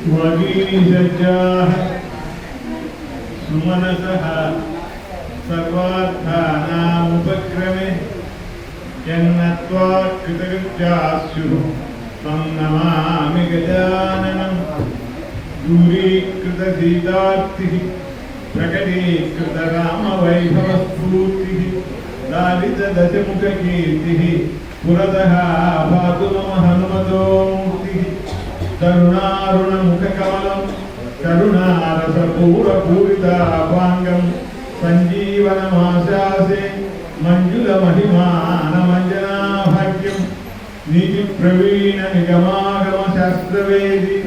वगीसज्जाः सुमनसः सर्वार्थानामुपक्रमे यन्नत्वा कृतकृत्यास्युः तं नमामि गजाननम्। दूरीकृतसीतार्तिः प्रकटीकृतरामवैभवस्फूर्तिः लालितदशमुखकीर्तिः पुरतः भातु मम हनुमतो मूर्तिः। तरुणारुणमुखकमलं करुणारसपूरपूरितापाङ्गं सञ्जीवनमाशासे मञ्जुलमहिमानमञ्जनाभाग्यं। नीतिप्रवीणनिगमागमशास्त्रवेदी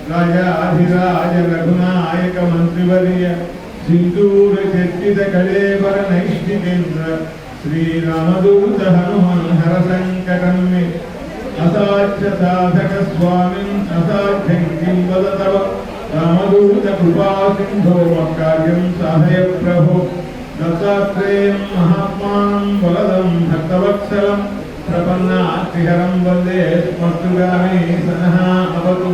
राजाधिराज रघुनायक मंत्रिवर्य सिंदूर चर्चित कलेवर नैष्ठिकेन्द्र श्रीरामदूत हनुमन् हर संकटं मे। असाध्य साधक स्वामिन् असाध्यं किं वद तव रामदूत कृपा सिन्धो मत्कार्यं साधय प्रभो। दत्तात्रेयं महात्मानं वरदं भक्तवत्सलं प्रपन्नार्तिहरं वन्दे स्मर्तुगामी सनः अवतु।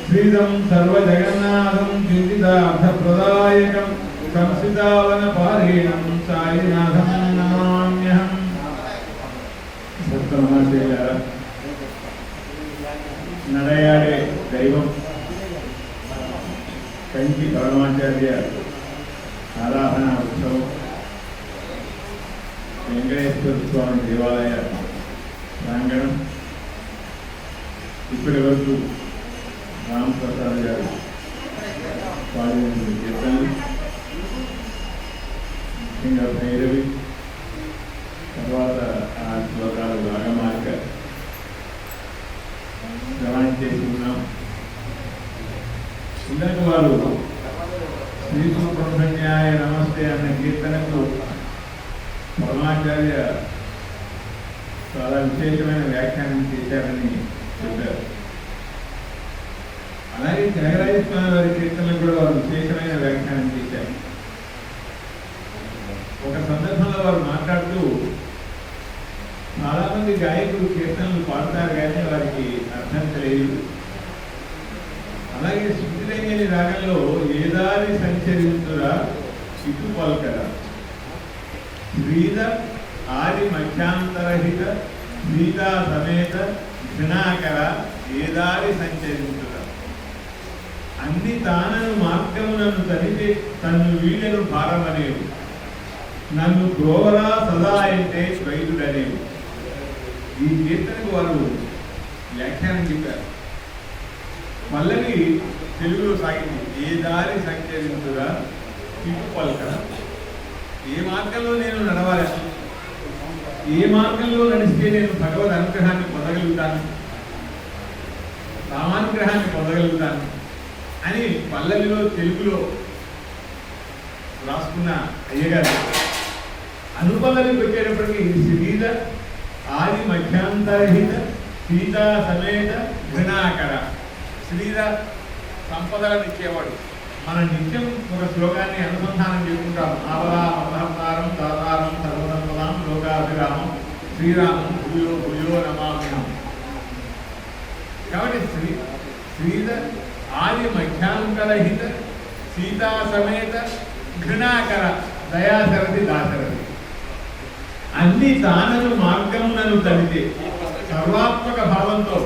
श्रीदं सर्वजगन्नाथं चिन्तितार्थप्रदायकं संसितावनपारीणं साईनाथं नमाम्यहम्। సత్యమహాశయులారా, నడయాడే దైవం కంచి పరమాచార్య ఆరాధన ఉత్సవం వెంకటేశ్వర స్వామి దేవాలయ ప్రాంగణం ఇప్పటి వరకు రామప్రసాద్ గారు పాడిన కీర్తనలు, ముఖ్యంగా భైరవి, తర్వాత ఆ శ్లోకాలు రాగమార్గ శ్రవణం చేసి ఉన్నాం. ఇందాక వారు శ్రీసుబ్రహ్మణ్యాయ నమస్తే అన్న కీర్తనకు పరమాచార్య చాలా విశేషమైన వ్యాఖ్యానం చేశారని చెప్పారు. అలాగే త్యాగరాజ స్వామి వారి కీర్తనలు కూడా వారు విశేషమైన వ్యాఖ్యానం చేశారు. ఒక సందర్భంలో వారు మాట్లాడుతూ, చాలా మంది గాయకులు కీర్తనలు పాడతారు కానీ వారికి అర్థం తెలియదు. అలాగే శృతిలేని రాగంలో ఏదారి సంచరించురా ఇటు పల్కరా శ్రీద ఆది మధ్యాంతరహిత సీతా సమేత ఘృణాకర ఏదారి సంచరించురా. అన్ని తానను మార్గమునను తనితే తన్ను వీడను భారమనేవు నన్ను బ్రోవరా సదా అంటే వైదుడనేవు. ఈ కీర్తనకు వారు వ్యాఖ్యానం చెప్పారు. పల్లవి తెలుగులో సాగింది. ఏ దారి సంచరించురా ఇటు పల్కరా. ఏ మార్గంలో నేను నడవాలి, ఏ మార్గంలో నడిస్తే నేను భగవద్ అనుగ్రహాన్ని పొందగలుగుతాను, రామానుగ్రహాన్ని పొందగలుగుతాను అని పల్లవిలో తెలుగులో రాసుకున్న అయ్యగారు అనుపల్లవికి వచ్చేటప్పటికి శ్రీద ఆది మధ్యాంతరహిత సీతా సమేత ఘృణాకర. శ్రీద సంపదలను ఇచ్చేవాడు. మనం నిత్యం ఒక శ్లోకాన్ని అనుసంధానం చేసుకుంటాం. ఆవలా అవతారం దాతారం సర్వసంపదాం లోకాభిరామం శ్రీరామం భూయో భూయో నమామ్యహం. కాబట్టి శ్రీద ఆది మధ్యాంతరహిత సీతా సమేత ఘృణాకర దయాశరథి దాశరథి. అన్ని తానను మార్గమునను తలితే సర్వాత్మక భావంతో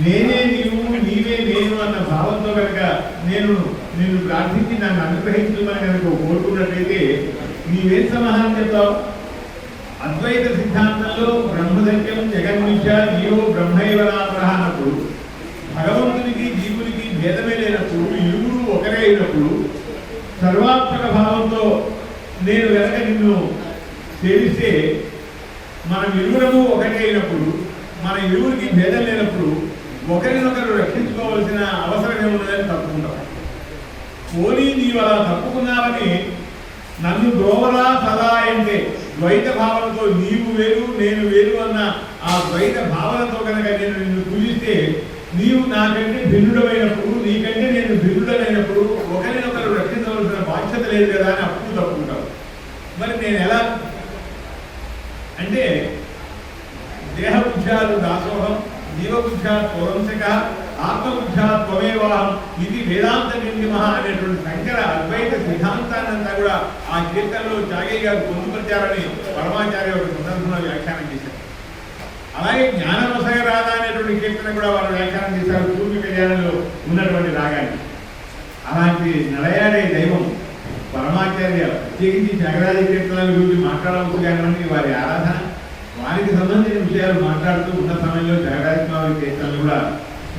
నేనే నీవు నీవే నేను అన్న భావంతో కనుక నేను నిన్ను ప్రార్థించి నన్ను అనుగ్రహించమని కనుక కోరుకున్నట్లయితే నీవేం సమాధానం చెప్తావు? అద్వైత సిద్ధాంతంలో బ్రహ్మసత్యం జగన్మిథ్య నీవో బ్రహ్మైవరాపరః అన్నప్పుడు, భగవంతునికి జీవునికి భేదమే లేనప్పుడు, ఇరువురు ఒకరే అయినప్పుడు, సర్వాత్మక భావంతో నేను కనుక నిన్ను సేవిస్తే మనం ఇరువురము ఒకటే అయినప్పుడు, మన ఇరువురికి భేదం లేనప్పుడు ఒకరినొకరు రక్షించుకోవాల్సిన అవసరం ఏమున్నదని తప్పుకుంటాం. పోనీ నీవు అలా తప్పుకున్నావని నన్ను ద్రోవరా సదా అంటే ద్వైత భావనతో నీవు వేరు నేను వేరు అన్న ఆ ద్వైత భావనతో కనుక నేను నిన్ను పూజిస్తే నీవు నాకంటే భిన్నుడమైనప్పుడు, నీకంటే నేను భిన్నుడమైనప్పుడు ఒకరినొకరు రక్షించవలసిన బాధ్యత లేదు కదా అని అప్పుడు తప్పుకుంటావు. మరి నేను ఎలా అంటే దేహబుద్ధ్యాలు దాసోహం జీవబుద్ధ్యా పూర్వంశక ఆత్మబుద్ధా త్వమేవాహం ఇది వేదాంత నిర్మిమ అనేటువంటి శంకర అద్వైత సిద్ధాంతాన్నంతా కూడా ఆ కీర్తనలో త్యాగయ్య గారు పొందుపరిచారని పరమాచార్య ఒక సందర్భంలో వ్యాఖ్యానం చేశారు. అలాగే జ్ఞానమసగ రాధ అనేటువంటి కీర్తన కూడా వారు వ్యాఖ్యానం చేశారు పూర్వ కళ్యాణంలో ఉన్నటువంటి రాగాన్ని. అలాంటి నడయాడే దైవం పరమాచార్య ప్రత్యేకించి త్యాగరాజ కీర్తనల గురించి మాట్లాడవచ్చు కానీ వారి ఆరాధన వారికి సంబంధించిన విషయాలు మాట్లాడుతూ ఉన్న సమయంలో త్యాగరాజ స్వామి కీర్తనలు కూడా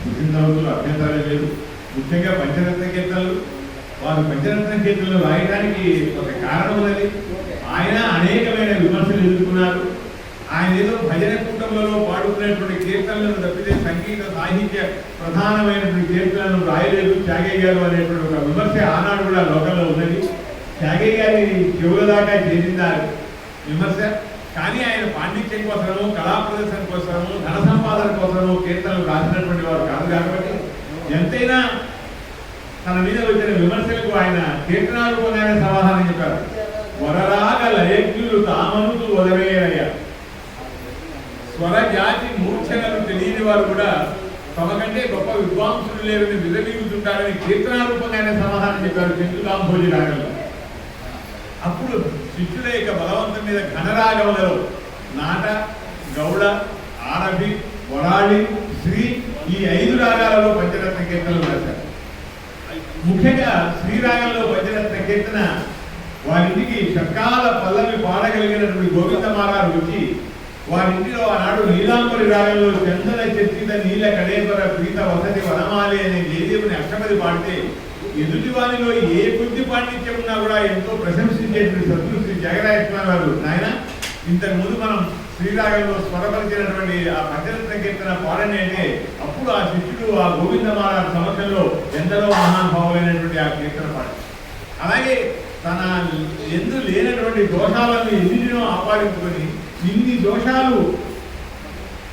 గుర్తించవచ్చు, అభ్యంతరాలు లేదు. ముఖ్యంగా పంచరత్న కీర్తనలు, వారు పంచరత్న కీర్తనలు రాయడానికి ఒక కారణం ఉన్నది. ఆయన అనేకమైన విమర్శలు ఎదుర్కొన్నారు. ఆయన ఏదో భజన కుటుంబంలో పాడుకునేటువంటి కీర్తనలను తప్పితే సంగీత సాహిత్య ప్రధానమైనటువంటి కీర్తనలను రాయలేదు త్యాగయ్య గారు అనేటువంటి ఒక విమర్శ ఆనాడు కూడా లోకంలో ఉన్నది. త్యాగయ్య గారి చెవుల దాకా చేరిందారు విమర్శ. కానీ ఆయన పాండిత్యం కోసము, కళా ప్రదర్శన కోసము, ధన సంపాదన కోసము కీర్తనలు రాసినటువంటి వారు కాదు. కాబట్టి ఎంతైనా తన మీద వచ్చిన విమర్శలకు ఆయన కీర్తనారూపంగానే సమాధానం చెప్పారు. వరరాగ లయజ్ఞులు తామనుతూ వదవేరయ్య. స్వర జాతి మూర్ఛనలు తెలియని వారు కూడా తమకంటే గొప్ప విద్వాంసులు లేరని విరవీగుతుంటారని కీర్తనారూపంగానే సమాధానం చెప్పారు చెంచులాంభోజి రాగంలో. అప్పుడు శిష్యుల యొక్క బలవంతం మీద ఘనరాగములలో నాట, గౌడ, ఆరభి, వరాళి, శ్రీ ఈ 5 రాగాలలో పంచరత్న కీర్తనలు రాశారు. ముఖ్యంగా శ్రీరాగంలో పంచరత్న కీర్తన వారింటికి షట్కాల పల్లవి పాడగలిగినటువంటి గోవిందమారారు వచ్చి వారింటిలో ఆనాడు నీలాంబరి రాగంలో చందన చర్చిత నీల కడేపర ప్రీత వసతి వనమాలి అనే జయదేవుని అష్టపది పాడితే ఎదుటి వారిలో ఏ కొద్ది పాండిత్యం ఉన్నా కూడా ఎంతో ప్రశంసించేటువంటి సద్గురు శ్రీ త్యాగరాజ స్వామి వారు నాయన ఇంతకు ముందు మనం శ్రీరాగంలో స్వరపరిచినటువంటి ఆ పంచరత్న కీర్తన పాడండి అంటే అప్పుడు ఆ శిష్యుడు ఆ గోవిందమాల సమక్షంలో ఎందరో మహానుభావులైనటువంటి ఆ కీర్తన పాడారు. అలాగే తన ఎందు లేనటువంటి దోషాలను ఎన్నిటినో ఆపాదించుకొని ఇన్ని దోషాలు,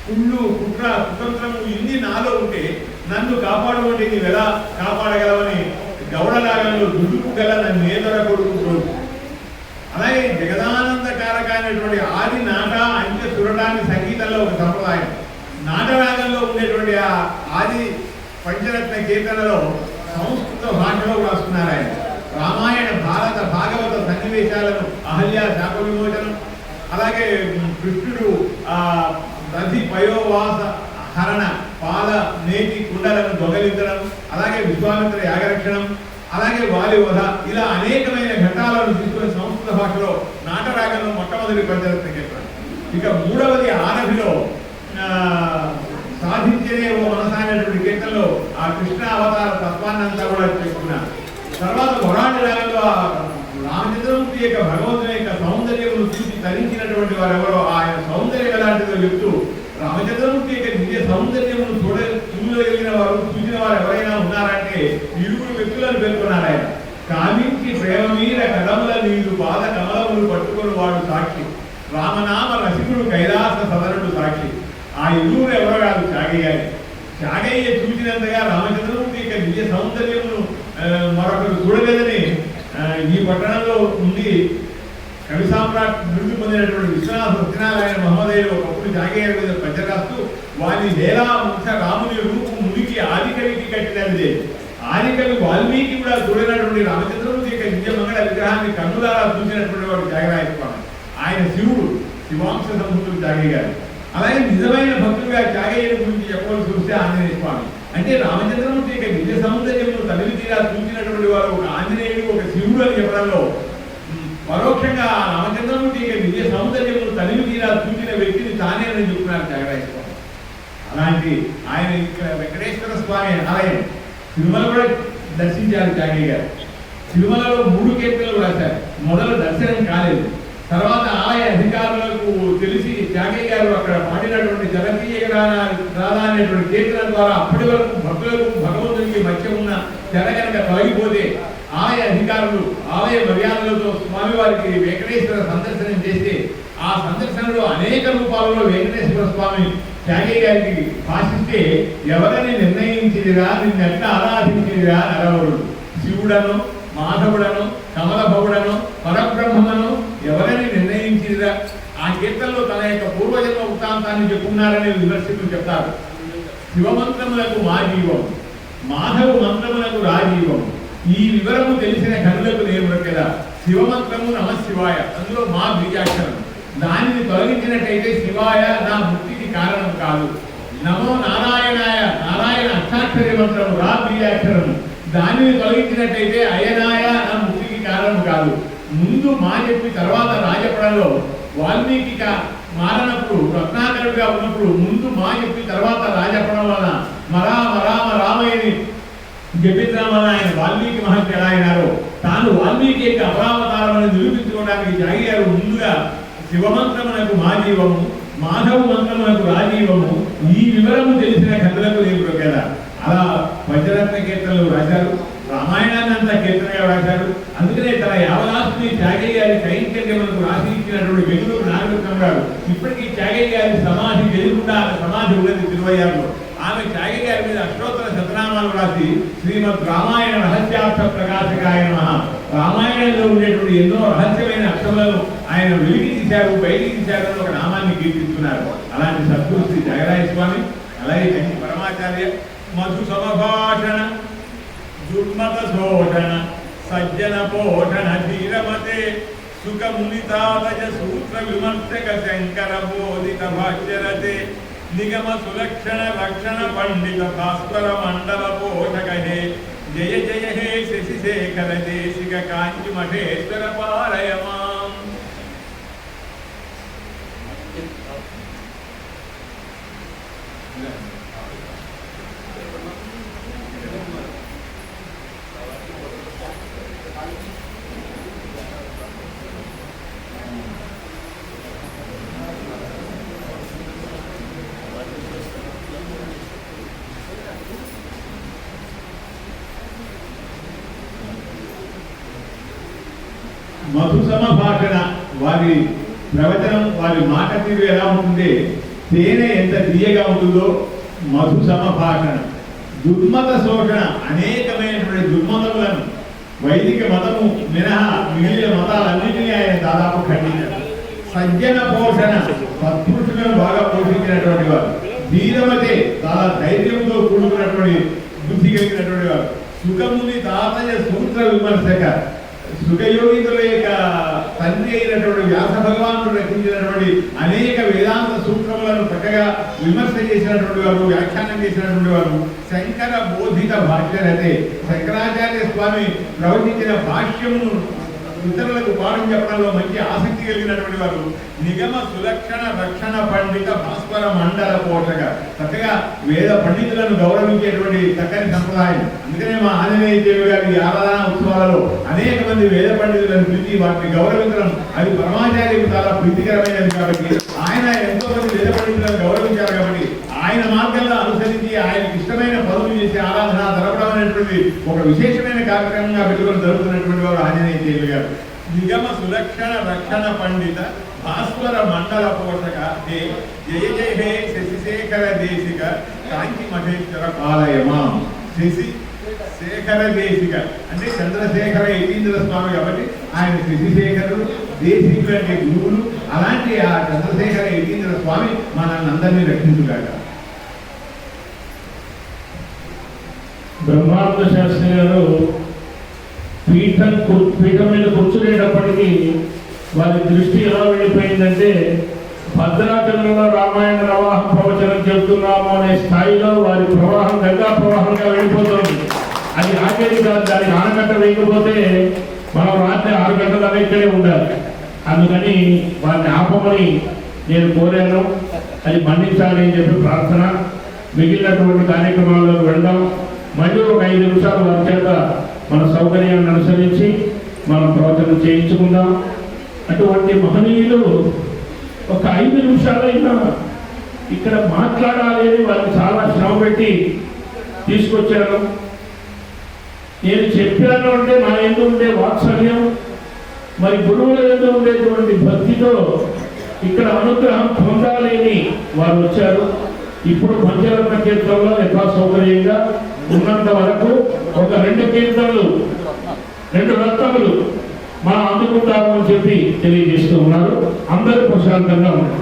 కుళ్ళు, కుట్ర, కుతంత్రము ఇన్ని నాలో ఉంటే నన్ను కాపాడుకుంటే నీవు ఎలా కాపాడగలవని గౌడలాగంలో దుడుకు గల నన్ను ఏదర కొడుకు. అలాగే జగదానందకారకమైనటువంటి ఆది నాట అంచె సురటాన్ని సంగీతంలో ఒక సంప్రదాయం. నాటరాగంలో ఉండేటువంటి ఆ ఆది పంచరత్న కీర్తనలో సంస్కృత భాషలో రాస్తున్నారు ఆయన. రామాయణ, భారత, భాగవత సన్నివేశాలను, అహల్య శాప విమోచనం, అలాగే కృష్ణుడు రథి పయోవాస హరణ, పాల నేతి కుండలను దొంగలించడం, అలాగే విశ్వామిత్ర యాగరక్షణం, అలాగే వాలి వధ, ఇలా అనేకమైన ఘట్టాలను తీసుకుని సంస్కృత భాషలో నాటరాగంలో మొట్టమొదటి పంచరత్న కీర్తన. ఇక మూడవది ఆరభిలో సాధించనే ఓ మనసాగినటువంటి కీర్తనలో ఆ కృష్ణ అవతార తత్వాన్నంతా కూడా చెప్తున్నారు. తర్వాత వరాణి రాగంలో రామచంద్రమూర్తి యొక్క భగవంతుని యొక్క సౌందర్యమును చూసి తరించినటువంటి వారు ఎవరో ఆయన సౌందర్యం ఎలాంటిదో చెప్తూ రామచంద్రమూర్తి యొక్క నిజ సౌందర్యమును చూడగలిగిన వారు, చూసిన వారు ఎవరైనా ఉన్నారంటే 2 వ్యక్తులను పేర్కొన్నారు ఆయన. కామించి ప్రేమ మీద కదముల నీరు పాద కమలములు పట్టుకుని వాడు సాక్షి, రామనామ రసికుడు కైలాస సదరుడు సాక్షి. ఆ 2 ఎవరో కాదు, త్యాగయ్య. త్యాగయ్య చూసినంతగా రామచంద్రమూర్తి యొక్క నిజ సౌందర్యమును మరొకరు చూడలేదని ఈ పట్టణంలో ఉండి కవి సామ్రాట్ మృతి పొందినటువంటి విశ్వనాథ సత్యనారాయణ మహోదయులు ఒకప్పుడు త్యాగయ్య మీద పద్య రాస్తూ వారి లీలా ముఖ్య రాముని రూపు మునికి ఆదికవికి కట్టినది. ఆదికవి వాల్మీకి కూడా చూడనటువంటి రామచంద్రమూర్తి యొక్క నిజ మంగళ విగ్రహాన్ని కన్నులారా చూసినటువంటి వాడు త్యాగరాయ స్వామి. ఆయన శివుడు, శివాంశ సంభూతుడు త్యాగయ్య గారు. అలాగే నిజమైన భక్తులుగా త్యాగయ్య గురించి చెప్పవలసి వస్తే ఆంజనేయ స్వామి. అంటే రామచంద్రమూర్తి యొక్క నిజ సౌందర్యమును తల్లి తీరా చూసినటువంటి వారు ఒక ఆంజనేయుడు, ఒక శివుడు అని చెప్పడంలో పరోక్షంగా రామచంద్రమూర్తి యొక్క నిజ సౌందర్యమును తల్లి తీరా చూసిన వ్యక్తిని తానే అని చెప్తున్నారు త్యాగరాయ స్వామి. అలాంటి ఆయన ఇక్కడ వెంకటేశ్వర స్వామి ఆలయం తిరుమల కూడా దర్శించారు త్యాగయ్య గారు. తిరుమలలో 3 కీర్తనలు రాశారు. మొదలు దర్శనం కాలేదు. తర్వాత ఆలయ అధికారులకు తెలిసి త్యాగయ్య గారు అక్కడ పాడినటువంటి జగతీయ రాధా అనేటువంటి కీర్తన ద్వారా అప్పటి వరకు భక్తులకు భగవంతునికి మధ్య ఉన్న తెర కనుక తొలగిపోతే ఆలయ అధికారులు ఆలయ మర్యాదలతో స్వామివారికి వెంకటేశ్వర సందర్శనం చేస్తే ఆ సందర్శనలో అనేక రూపాలలో వెంకటేశ్వర స్వామి త్యాగయ్య గారికి భాషిస్తే ఎవరిని నిర్ణయించిదిరా, నిన్నెట్లా ఆరాధించిదిరా నరవరుడు, శివుడను, మాధవుడను, కమలభవుడను, పరబ్రహ్మను ఎవరని నిర్ణయించిదిరా. ఆ కీర్తనలో తన యొక్క పూర్వజన్మ వృత్తాంతాన్ని చెప్పున్నారని విమర్శకులు చెప్తారు. శివమంత్రములకు మా జీవం, మాధవ మంత్రములకు రాజీవం. ఈ వివరము తెలిసిన కనులకు నేను కదా శివమంత్రము నమశివాయ, అందులో మా బీజాక్షరం. దానిని తొలగించినట్టయితే శివాయ నా ముక్తికి కారణం కాదు. నమో నారాయణాయ, నారాయణ అష్టాక్షరి మంత్రము, రా బీజాక్షరము. దానిని తొలగించినట్టయితే అయనాయ నా ముక్తికి కారణం కాదు. ముందు మా చెప్పి తర్వాత రాజపడంలో వాల్మీకిగా మారనప్పుడు, రత్నాకరుడిగా ఉన్నప్పుడు ముందు మా చెప్పి తర్వాత రాజపడం వలన మరామ రామ రామయ్యని జపించడం వలన ఆయన వాల్మీకి మహర్షి ఎలా అయినారో, తాను వాల్మీకి యొక్క అపరావతారమని నిరూపించుకోవడానికి జాగారు. ముందుగా శివమంత్రమునకు మా జీవము, మాధవ మంత్రమునకు రాజీవము. ఈ వివరము తెలిసిన కథలకు నేను కదా. అలా పంచరత్న కీర్తనలు రాశారు, రామాయణాన్ని అంతా కీర్తనగా రాశారు. అందుకనే తన యావదాస్తిని త్యాగయ్య గారి కైంకర్యములకు రాసి ఇచ్చినటువంటి వెలుగురు నాగరత్నం గారు ఇప్పటికీ త్యాగయ్య గారి సమాధి వెలుగుండా సమాధి ఉన్నది తిరువయ్యారులో. ఆమె త్యాగయ్య గారి మీద అష్టోత్తర శతనామాలు రాసి శ్రీమద్ రామాయణ రహస్యార్థ ప్రకాశకాయ నమః, రామాయణంలో ఉండేటువంటి ఎన్నో రహస్యమైన అక్షరాలను ఆయన వెలికి తీశారు, బయటికి తీశారు అని ఒక నామాన్ని కీర్తిస్తున్నారు. అలాంటి సద్గురు శ్రీ జగరాయ స్వామి, అలాగే కంచి పరమాచార్య మధు సమభాషణ దుర్మత శోషణ సజ్జన పోషణ ధీరమతే సుఖమునితాదయ సూత్ర విమర్శక శంకర బోధిత భాష్యరతే నిగమ సులక్షణ రక్షణ పండిత భాస్వర మండల పోషక హే జయ జయ హే శశిశేఖర దేశిక కాంచి మఠేశ్వర పారయమాం. మధు సమభాషణ వారి ప్రవచనం, వారి మాట తీరు ఎలా ఉంటుంది, తేనె ఎంత తీయగా ఉంటుందో మధు సమభాషణ. దుర్మత శోషణ, అనేకమైనటువంటి దుర్మతములను వైదిక మతము మినహా మిగిలిన మతాలన్నింటినీ ఆయన దాదాపు ఖండించారు. సజ్జన పోషణ, సత్పురుషులను బాగా పోషించినటువంటి వారు. ధీరమతే, చాలా ధైర్యంతో కూడుకున్నటువంటి బుద్ధి కలిగినటువంటి వారు. సుఖముని తాతయ్య సూత్ర విమర్శక, సుఖయోగితుల యొక్క తండ్రి అయినటువంటి వ్యాస భగవానుడు రచించినటువంటి అనేక వేదాంత సూత్రములను చక్కగా విమర్శ చేసినటువంటి వారు, వ్యాఖ్యానం చేసినటువంటి వారు. శంకర బోధిత భాష్యరతే, శంకరాచార్య స్వామి ప్రవచించిన భాష్యమును ఇతరులకు పాఠం చెప్పడంలో మంచి ఆసక్తి కలిగినటువంటి వారు. నిగమ సులక్షణ రక్షణ పండిత భాస్వర మండల పోషక, చక్కగా వేద పండితులను గౌరవించేటువంటి చక్కని సంప్రదాయం. అందుకనే మా ఆంజనేయ దేవి గారి ఆరాధన ఉత్సవాలలో అనేక మంది వేద పండితులను పిలిచి వాటిని గౌరవించడం అది పరమాచార్యకు చాలా ప్రీతికరమైనది. కాబట్టి ఆయన ఎంతో మంది వేద పండితులను గౌరవించారు. కాబట్టి ఆయన మార్గంలో అనుసరించి ఆయనకి ఇష్టమైన పనులు చేసి ఆరాధన జరపడం అనేటువంటి ఒక విశేషమైన కార్యక్రమంగా పెట్టుకొని జరుగుతున్నటువంటి వారు ఆంజనేయ దేవి గారు. నిగమ సులక్షణ రక్షణ పండిత భాస్వర మండల పోషక హే జయ జయ హే శశిశేఖర దేశిక కాంచి మఠేశ్వర పాలయమా. శశి శేఖర దేశిక అంటే చంద్రశేఖర యతీంద్ర స్వామి కాబట్టి ఆయన శశిశేఖరుడు, దేశికులు అంటే గురువులు. అలాంటి ఆ చంద్రశేఖర యతీంద్ర స్వామి మనందరినీ రక్షించుగాక. బ్రహ్మానంద శాస్త్రి గారు పీఠం మీద కూర్చునేటప్పటికీ వారి దృష్టి ఎలా వెళ్ళిపోయిందంటే భద్రాచలంలో రామాయణ ప్రవాహం ప్రవచనం చెబుతున్నాము అనే స్థాయిలో వారి ప్రవాహం గంగా ప్రవాహంగా వెళ్ళిపోతుంది. అది ఆఖరి కాదు, దానికి ఆనకట్ట వేయకపోతే మనం రాత్రి 6 గంటల దాకా ఇక్కడే ఉండాలి. అందుకని వారిని ఆపమని నేను కోరాను. అది మన్నించాలి అని చెప్పి ప్రార్థన. మిగిలినటువంటి కార్యక్రమాల్లోకి వెళ్దాం. మళ్ళీ ఒక 5 నిమిషాలు వారి చేత మన సౌకర్యాన్ని అనుసరించి మనం ప్రవచనం చేయించుకుందాం. అటువంటి మహనీయులు ఒక 5 నిమిషాలైనా ఇక్కడ మాట్లాడాలి అని వారిని చాలా శ్రమ పెట్టి తీసుకొచ్చారు. నేను చెప్పాను అంటే నా ఎందు ఉండే వాత్సల్యం, మరి గురువుల ఎందు ఉండేటువంటి భక్తితో ఇక్కడ అనుగ్రహం పొందాలి అని వారు వచ్చారు. ఇప్పుడు పంచరత్న కీర్తనలో యథా సౌకర్యంగా ఉన్నంత వరకు ఒక 2 కీర్తనలు 2 రత్నములు మనం అందుకుంటామని చెప్పి తెలియజేస్తూ ఉన్నారు. అందరూ ప్రశాంతంగా ఉన్నారు.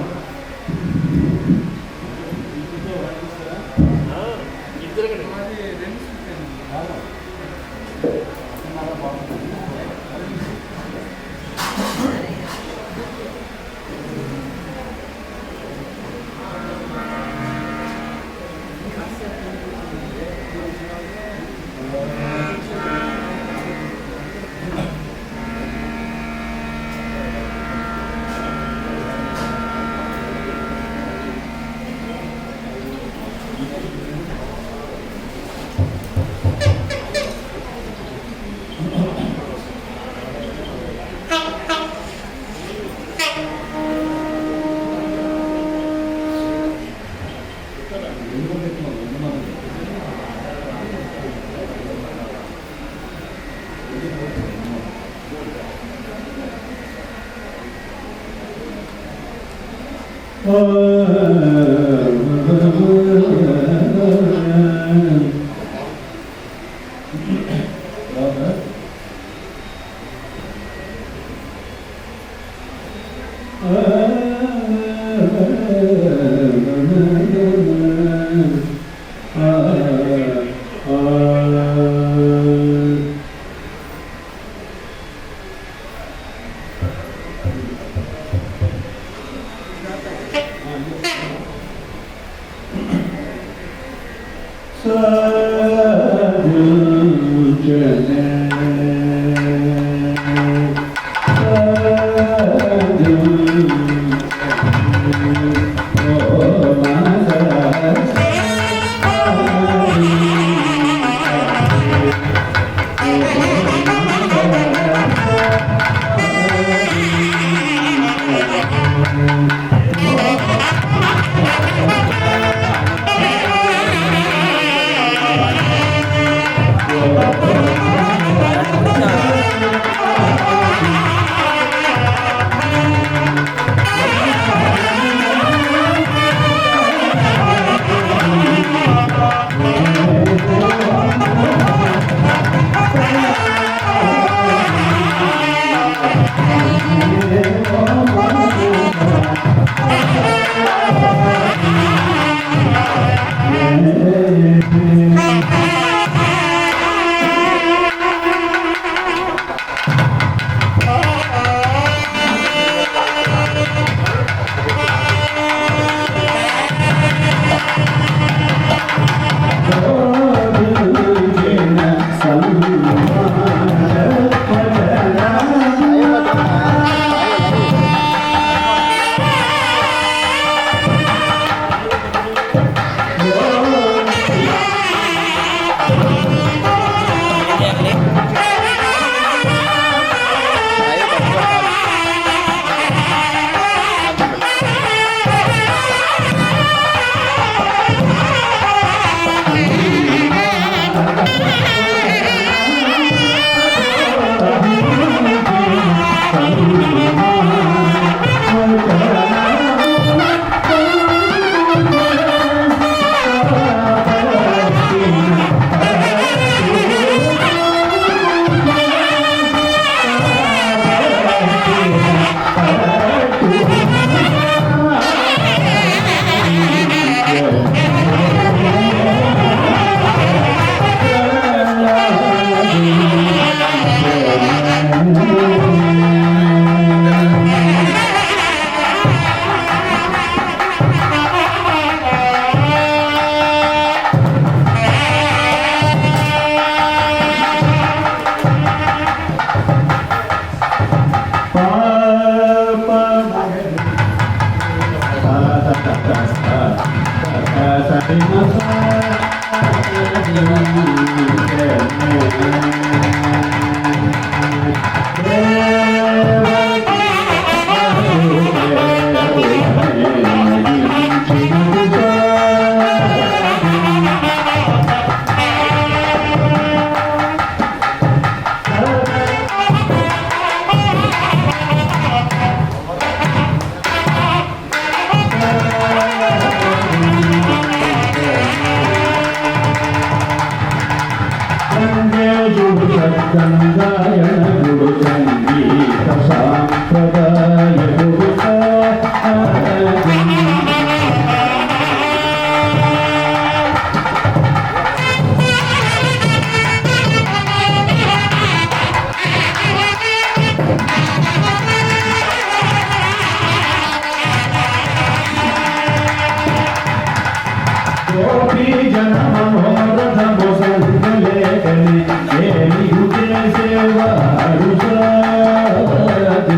గోపీ జన మనోరథము సంగలేకని ఏమియు చేసేవారు సాధు.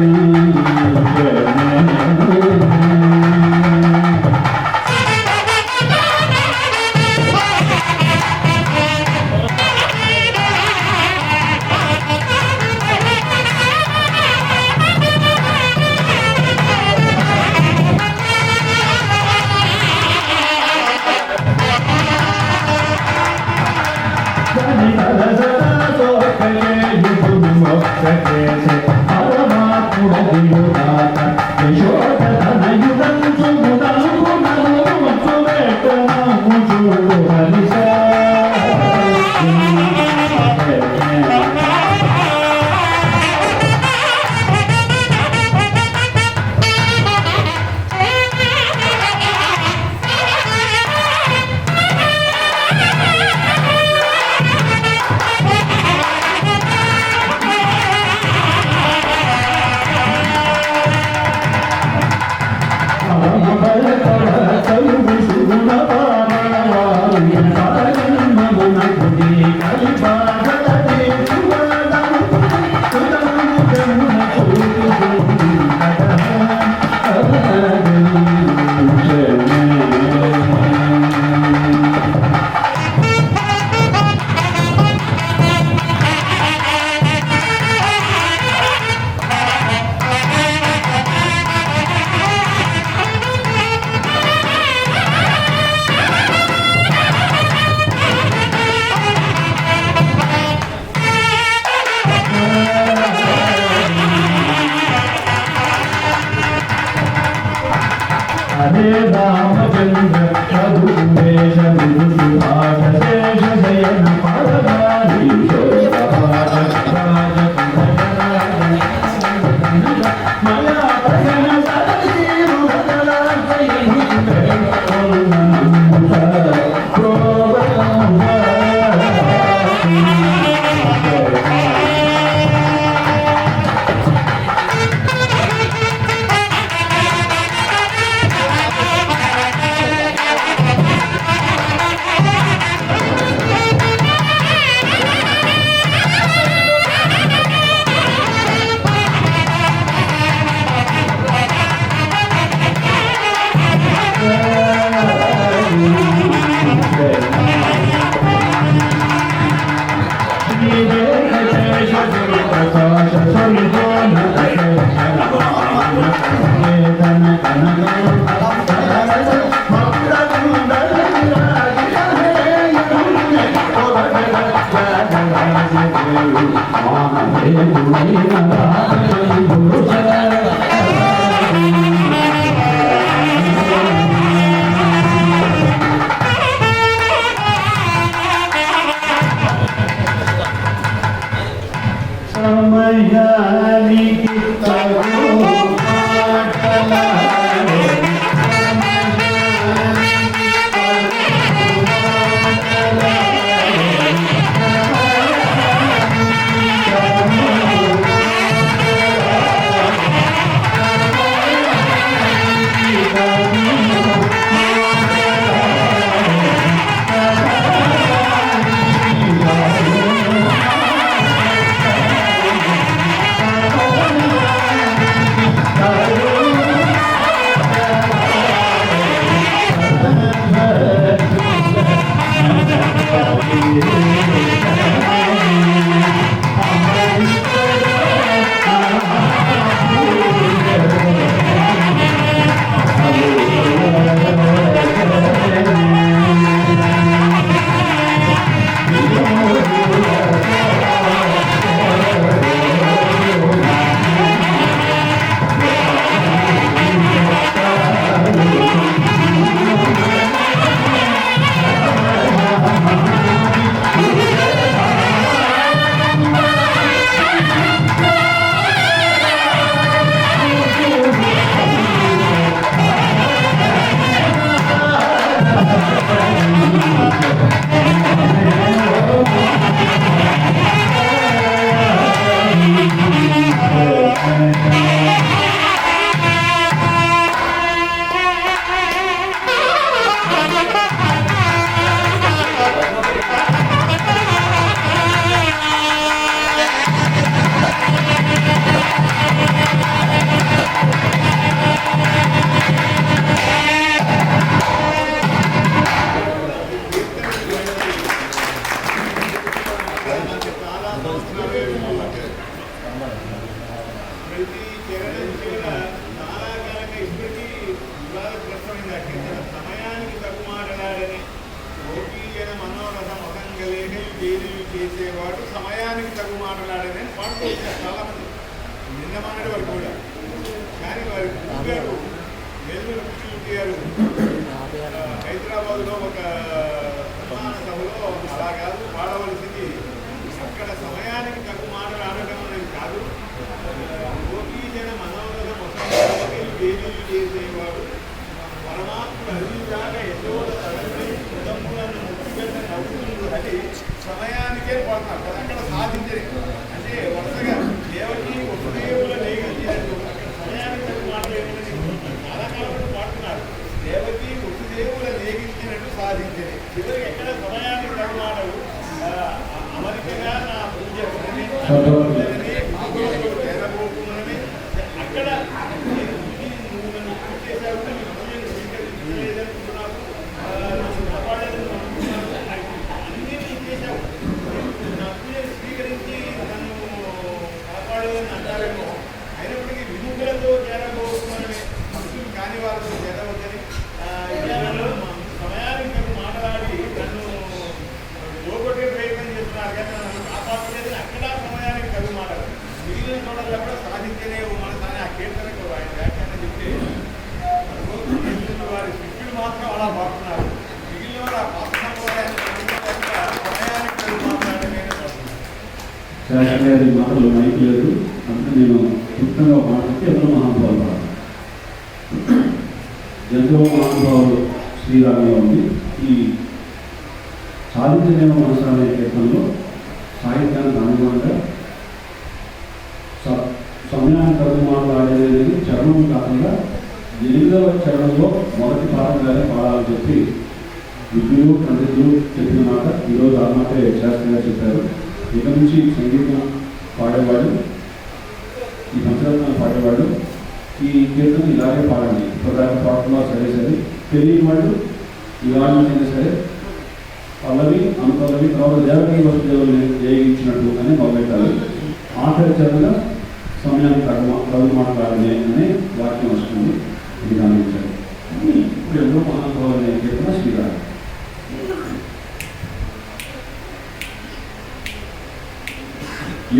హరే రామచంద్ర రఘువేష విభూషాశేష శయన పరదారీశో మయా ప్రగణ సరసీరు సమయానికి లేఖలు జైలు చేసేవాడు సమయానికి తగు మాట్లాడని పాడుతూ వచ్చారు చాలా మంది. నిన్న మాట్లాడే వారు కూడా. కానీ వారి గారు నెల్లూరు కృష్ణమూర్తి గారు హైదరాబాద్లో ఒక సన్మాన సభలో అలా కాదు పాడవలసింది, అక్కడ సమయానికి తగు మాట్లాడటం అనేది కాదు, గోపీజన మనోరథ మొత్తం జైలు చేసేవాడు పరమాత్ముడు అదిదాకా యశోద తలని ఉదంపులను ముఖ్యంగా నవ్వుతుంది అని సమయానికే పడతారు కదా. అక్కడ సాధించరు అంటే వరుసగా దేవకి వసుదేవుల లేఖించినట్టు అక్కడ సమయానికి మాటలేమని చాలా కాలం పాడుతున్నారు. దేవకి వసుదేవుల లేఖించినట్టు సాధించరు. చివరికి ఎక్కడ సమయానికి తగ్గుమాటలు అమరికగా నా పూజ తెరబోతుందని అక్కడ నువ్వు నన్ను పూజ చేశావు, లేదనుకుంటున్నాను, కాపాడేదని అనుకుంటున్నాను, అన్నీ నీకు చేశావు, నా పూజను స్వీకరించి నన్ను కాపాడేదని అంటారేమో. అయినప్పటికీ విముఖులతో చేరబోతున్నానని మనుషులు కాని వారితో చేరవద్దని సమయానికి నన్ను మాట్లాడి నన్ను లోకొట్టే ప్రయత్నం చేస్తున్నారు కానీ నన్ను కాపాడలేదని అక్కడ సమయానికి తగు మాట్లాడు. మిగిలిన చోటల్లో కూడా సాధించనే మనసాని ఆ కీర్తనకు ఆయన వ్యాఖ్యానం చెప్తే వారి శిష్యులు మాత్రం అలా పాడుతున్నారు. మిగిలిన వారు ఆ సమయానికి తగు మాట్లాడమే శాస్త్రి మాటలు మైక్ లేదు, అందుకే నేను క్లుప్తంగా మాట్లాడితే ఎంతో మహానుభావులు ఎంతో మహానుభావులు శ్రీరామయ్య ఉంది. ఈ సాధించలేమో మనసు అనే కీర్తనలో సాహిత్యానికి అనుగుణంగా సమయాన్ని తగు మాట్లాడేది చరణం కాకుండా 8వ చరణంలో మొదటి పాఠంగానే పాడాలని చెప్పి విద్యులు పండితులు చెప్పిన మాట ఈరోజు ఆ మాటే శాస్త్రంగా చెప్పారు. ఇక నుంచి సంగీతం పాడేవాడు, ఈ పంచరత్నాలు పాడేవాడు ఈ కీర్తన ఇలాగే పాడండి. ప్రధాన పాటలో సరే తెలియని వాళ్ళు ఇవాళ నుంచైనా సరే పల్లవి అనుపల్లవి తర్వాత దేవకీ వసుదేవులు జయించినట్టు అని మొదలెట్టాలి. ఆఖరి చరణంగా సమయాన్ని తగు మాట్లాడలే అనే వాక్యం వస్తుంది. ఇది గమనించాలి. ఇప్పుడు ఎంతో మహానుభావులు కీర్తన శ్రీరామ్.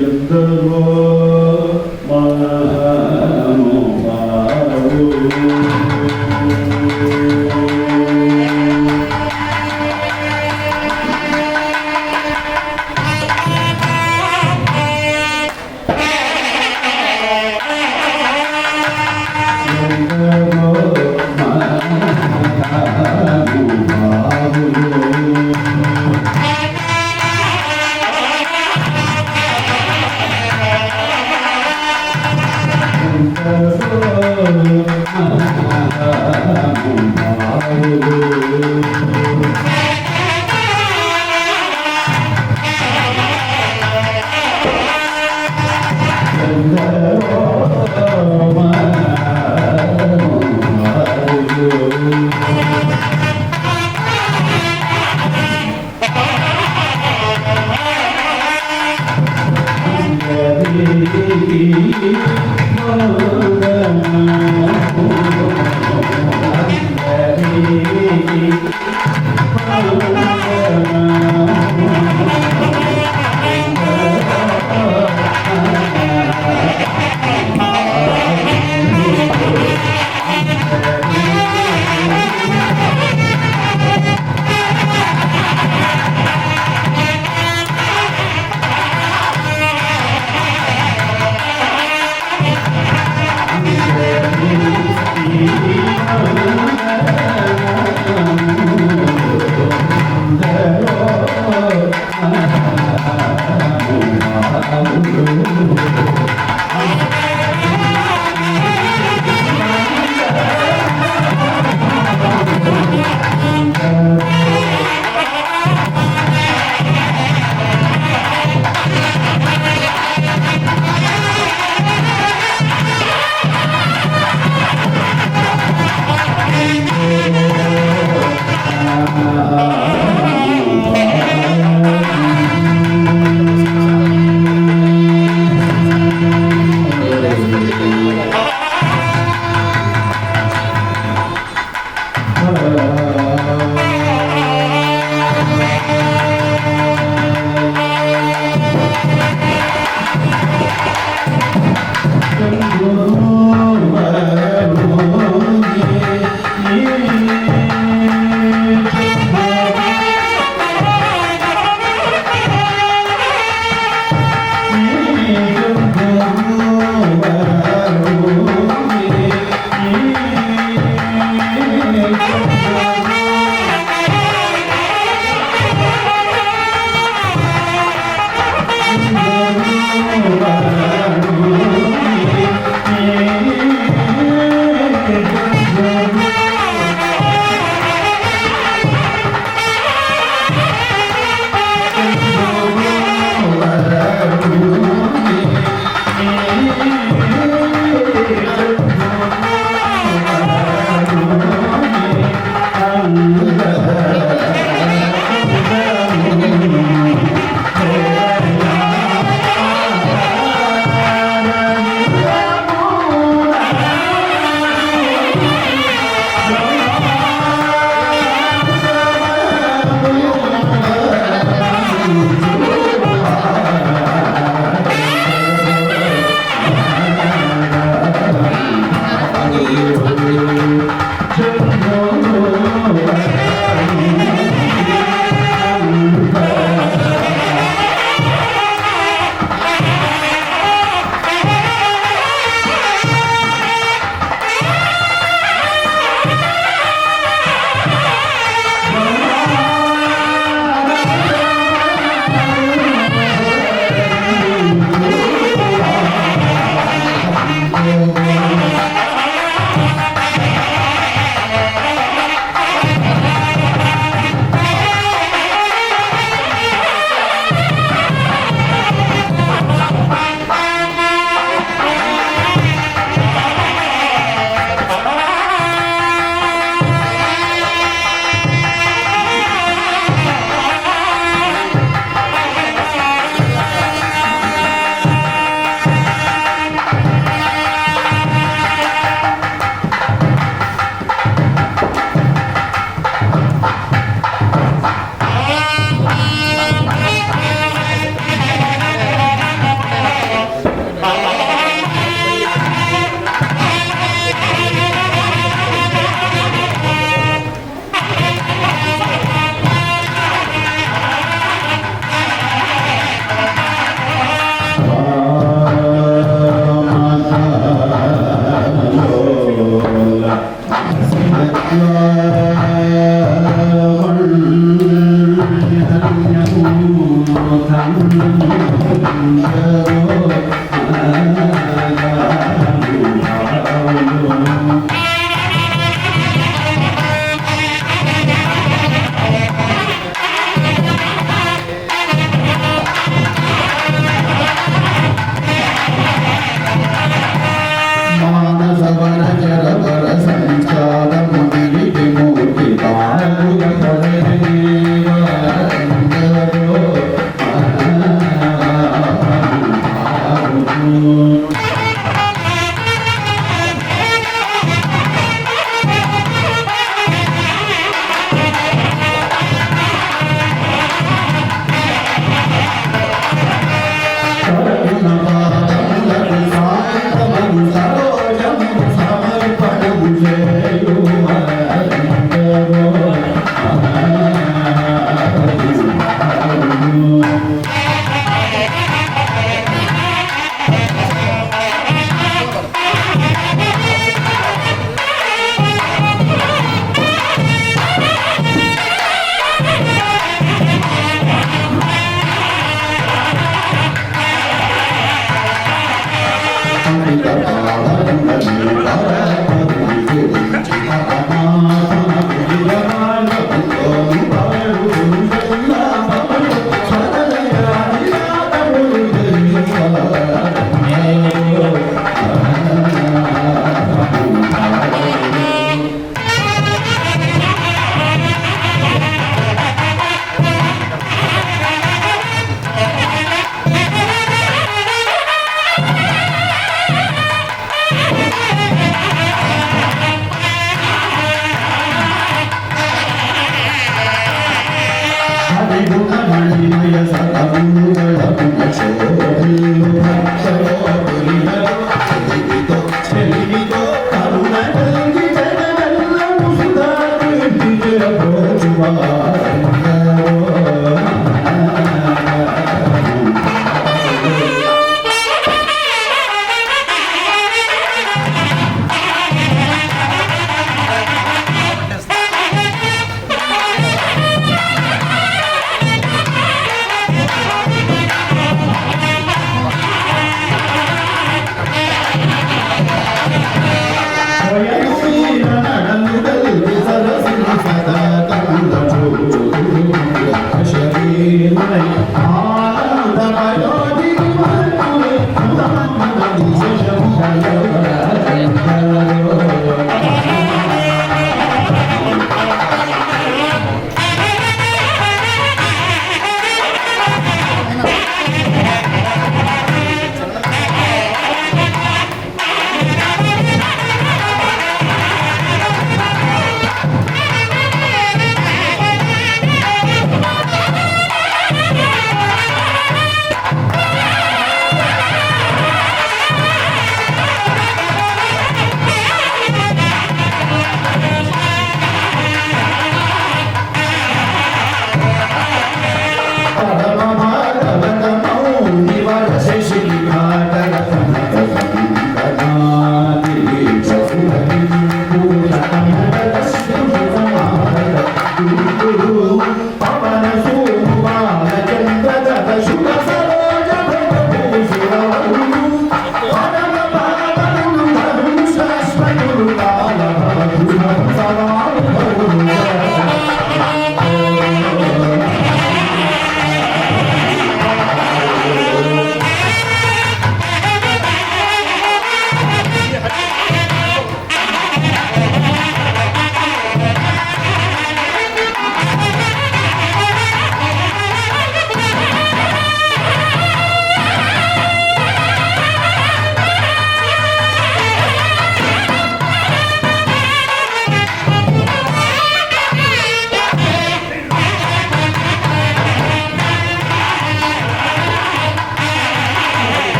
ఎందరో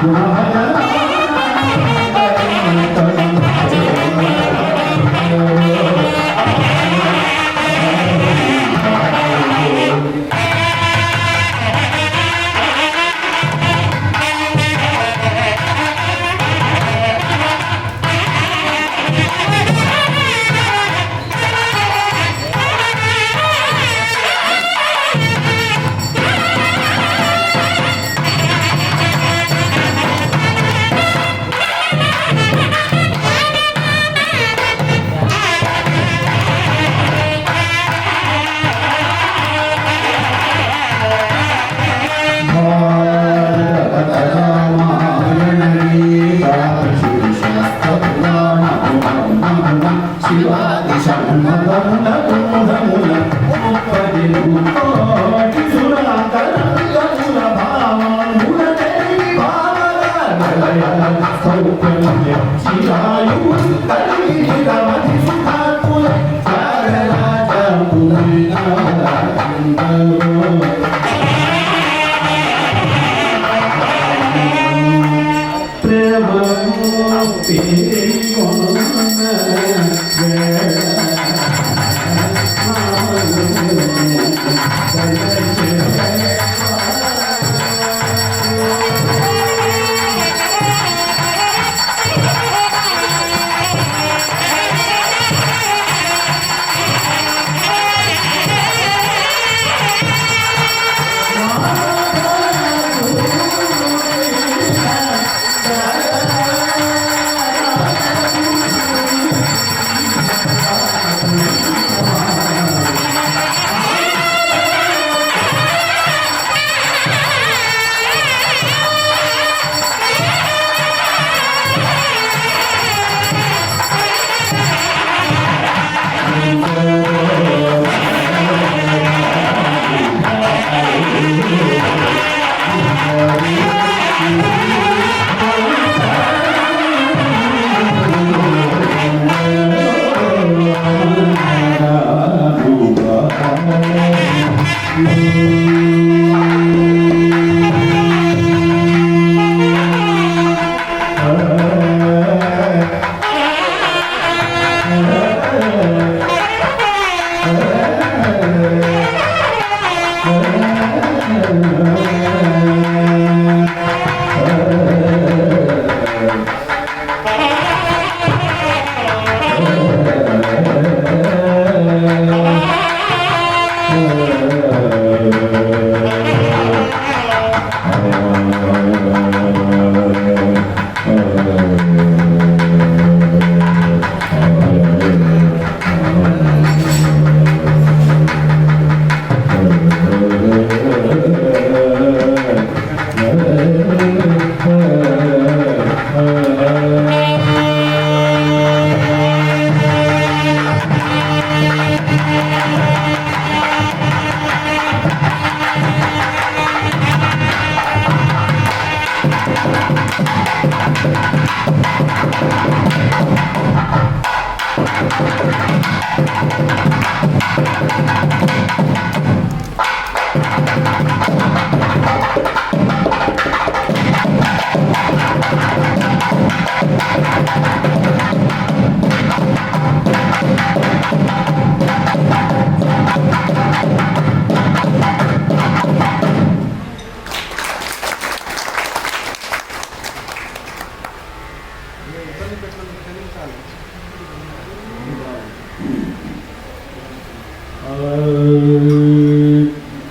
Wow.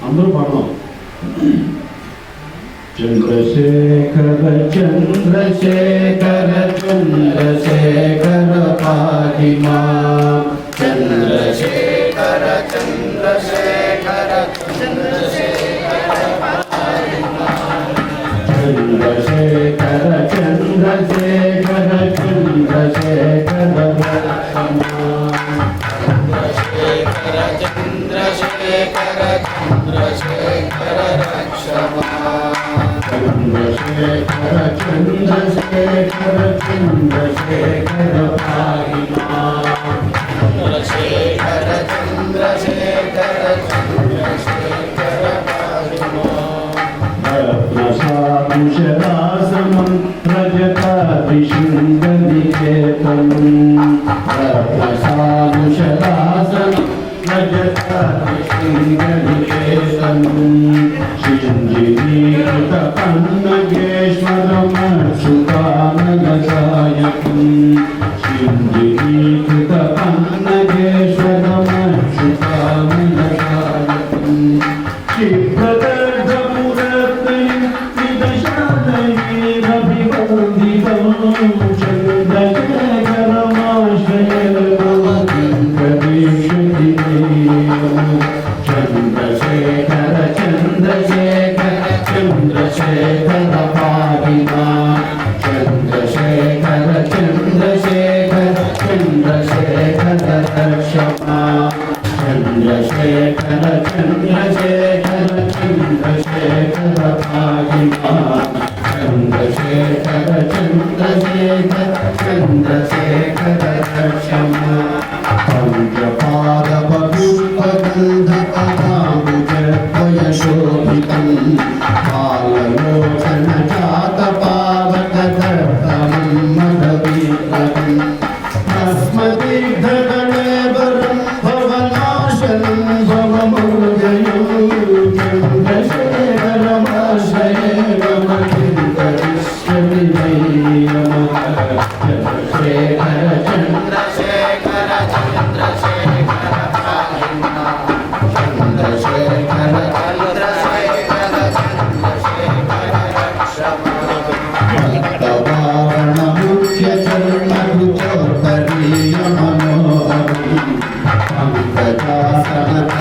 అందరూ పాడదాం. చంద్రశేఖర చంద్రశేఖర చంద్రశేఖర పాహి మాం. చంద్రశేఖర చంద్రశేఖర చంద్రశేఖర పాహి మాం. చంద్రశేఖర చంద్రశేఖర చంద్రశేఖర పాహి మాం. చంద్రశేఖర చంద్రశేఖర చంద్రశేఖర రక్ష మాం. చంద్రశేఖర చంద్రశేఖర చంద్రశేఖర పాహి మాం. చంద్రశేఖర చంద్రశేఖర చంద్రశేఖర పాహి మాం. రత్నసాధుశరాసనం రజతాభిషింగనికేతం. రత్నసాధుశరాసనం రజతాభిషింగనికేతం. సింజినీకృత పన్నగేశ్వరమచ్యుతానగసాయకం. సింజినీకృత పన్నగేశ్వరమచ్యుతానగసాయకం. క్షిప్రదర్శమురత్నయం విదశాదైరభివందితం. చంద్రశేఖరమాశ్రయగోవిందీక్షతి చంద్రశేఖర చంద్రశేఖర చంద్రశేఖర పాహి మాం. చంద్రశేఖర చంద్రశేఖర చంద్రశేఖర चन्द्रशेखर क्षमा पञ्चपादपपुष्पगन्धपदाम्बुजद्वयशोभितं बाललोचनजातपादकदर्पणं मदवीकृतम् अस्मदिग्धगणेवरं भवनाशनं भवमोदयो चन्द्रशेखरमाश्रये मम चिन्तयिष्यति वै नमः चन्द्रशेखर चन्द्रशेखर चन्द्रशेखर चन्द्रशेखर चन्द्रशेखर चन्द्रशेखर क्षमा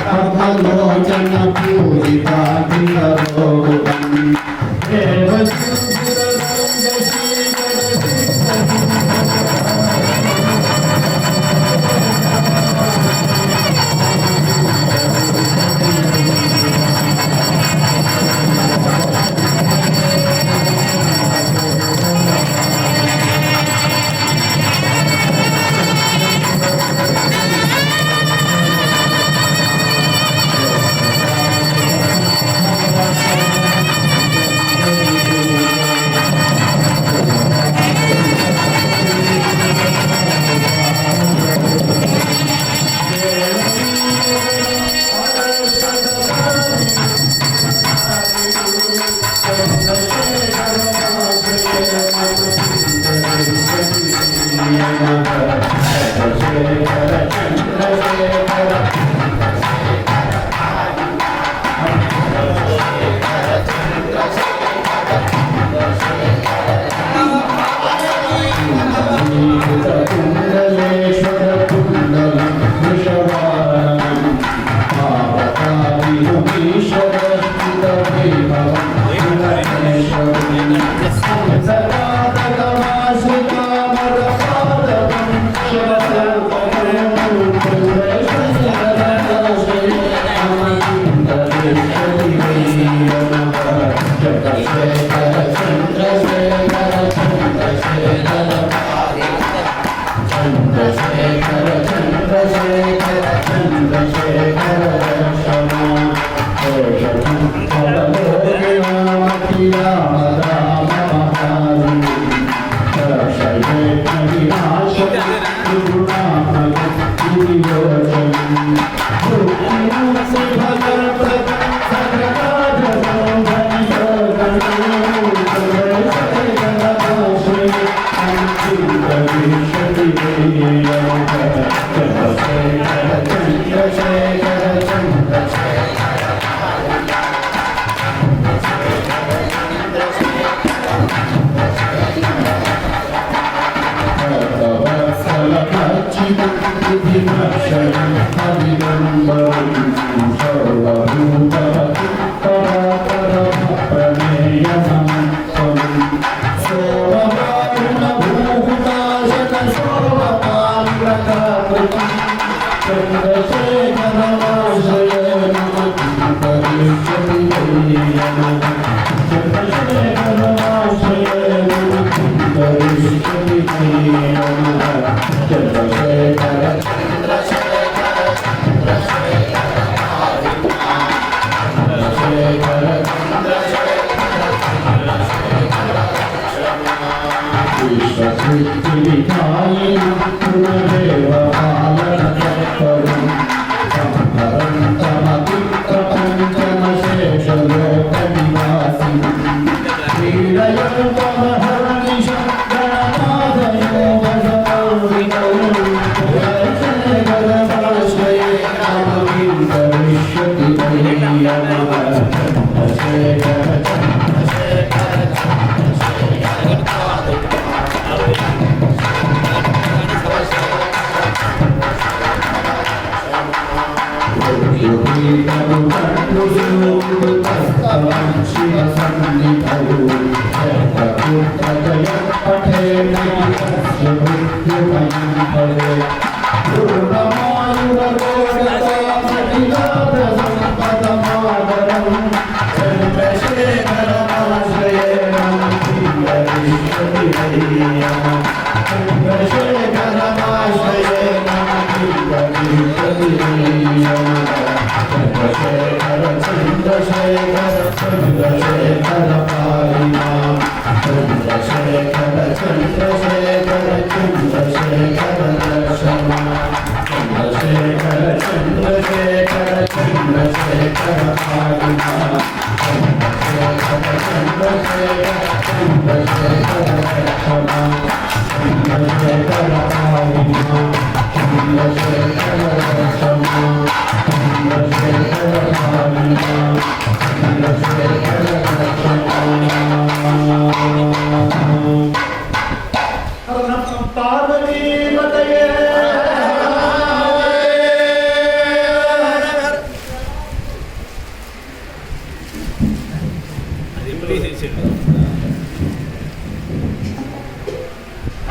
पंकजासनकमलोचन पूजिताभिरोगम्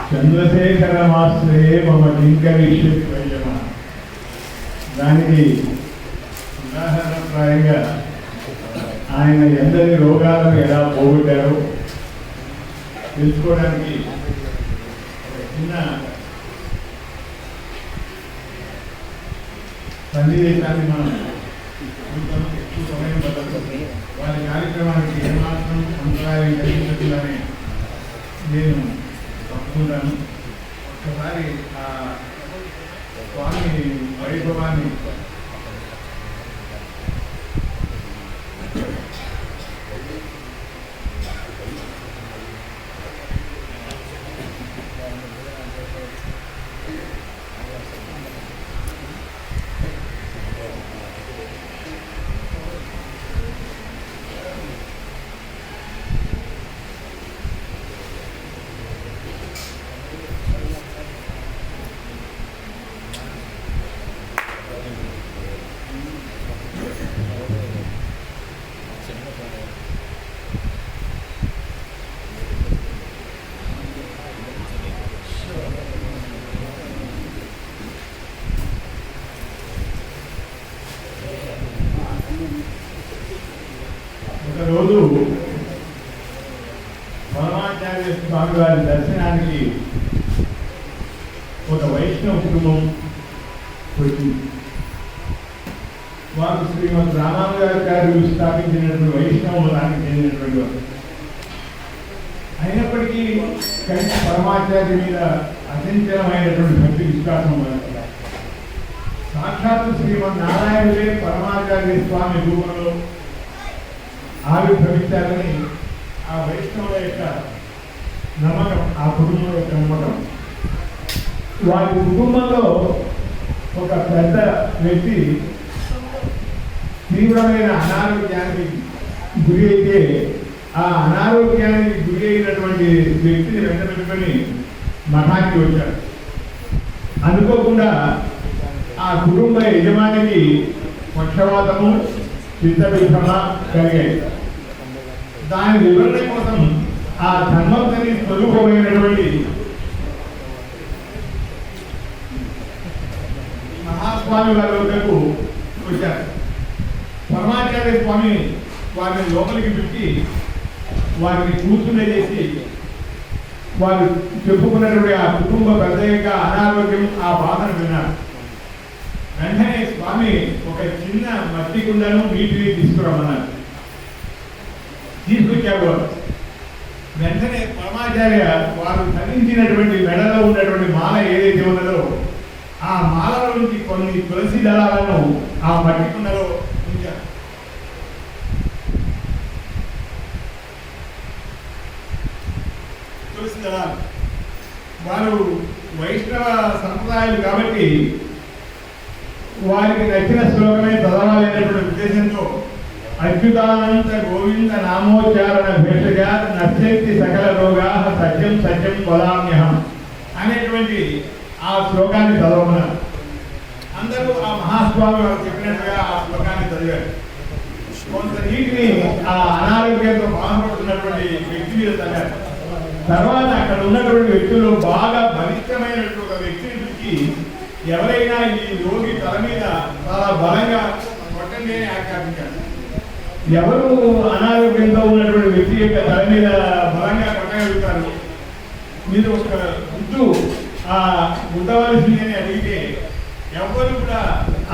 చంద్రశేఖర మాస్టరే మమ లింగవిషయమా. దానికి ఉదాహరణప్రాయంగా ఆయన ఎందరి రోగాలను ఎలా పోగొట్టారో తెలుసుకోవడానికి ఒక చిన్న సన్నివేశాన్ని మనం చూద్దాం. ఎక్కువ సమయం పడదు. వారి కార్యక్రమానికి ఏమాత్రం అంతరాయం కలిగినట్లుగానే నేను తప్పుకుంటాను. ఒక్కసారి ఆ స్వామి వైభవాన్ని ఒకరోజు పరమాచార్య స్వామి వారి దర్శనానికి ఒక వైష్ణవ కుటుంబం వచ్చింది. వారు శ్రీమద్ రామానుజాచార్యులు స్థాపించినటువంటి వైష్ణవ మతానికి చెందినటువంటి వారు అయినప్పటికీ కలిసి పరమాచార్య మీద అచంచలమైనటువంటి భక్తి విశ్వాసం వారు. సాక్షాత్తు శ్రీమద్ నారాయణులే పరమాచార్య స్వామి రూపంలో ఆవిర్భవించాలని ఆ వైష్ణవుల యొక్క నమ్మకం, ఆ కుటుంబం యొక్క నమ్మకం. వారి కుటుంబంలో ఒక పెద్ద వ్యక్తి తీవ్రమైన అనారోగ్యానికి గురి అయితే ఆ అనారోగ్యానికి గురి అయినటువంటి వ్యక్తిని వెంట పెట్టుకొని మఠానికి వచ్చారు. అనుకోకుండా ఆ కుటుంబ యజమానికి పక్షవాతము, చిత్తవిభ్రమ కలిగాయి. దాని వివరణ కోసం ఆ ధర్మపతి స్వరూపమైనటువంటి మహాస్వామి వారి వద్దకు వచ్చారు. పరమాచార్య స్వామి వారిని లోపలికి పిలిచి వారిని కూర్చునే చేసి వారు చెప్పుకున్నటువంటి ఆ కుటుంబ పెద్ద యొక్క అనారోగ్యం, ఆ బాధను విన్నారు. వెంటనే స్వామి ఒక చిన్న మట్టి కుండను నీటిని తీసుకురమ్మన్నారు. తీసుకొచ్చారు. వెంటనే పరమాచార్య వారు ధరించినటువంటి మెడలో ఉన్నటువంటి మాల ఏదైతే ఉన్నదో ఆ మాలలో నుంచి కొన్ని తులసి దళాలను ఆ మట్టి కుండలో ఉంచారు. తులసి దళాలు వారు వైష్ణవ సంప్రదాయాలు కాబట్టి వారికి నచ్చిన శ్లోకమే చదవాలనేటువంటి ఉద్దేశంతో అచ్యుతానంత గోవింద నామోచ్చారణ భేషజ నశ్యంతి సకల రోగా సత్యం సత్యం వదామ్యహం అనేటువంటి ఆ శ్లోకాన్ని చదవమన్నారు. అందరూ ఆ మహాస్వామి వారు చెప్పినట్టుగా ఆ శ్లోకాన్ని చదివారు. కొంత నీటిని ఆ అనారోగ్యంతో బాధపడుతున్నటువంటి వ్యక్తి మీద చదివారు. తర్వాత అక్కడ ఉన్నటువంటి వ్యక్తులు బాగా బలిష్టమైనటువంటి ఒక వ్యక్తిని పిలిచి ఎవరైనా ఈ రోగి తల మీద చాలా బలంగా కొట్టండి అని ఆజ్ఞాపించారు. ఎవరు అనారోగ్యంతో ఉన్నటువంటి వ్యక్తి యొక్క తల మీద బలంగా కొట్టగలుగుతారు? మీరు ఒక గుడ్డు ఆ గుడ్డవలసింది అని అడిగితే ఎవరు కూడా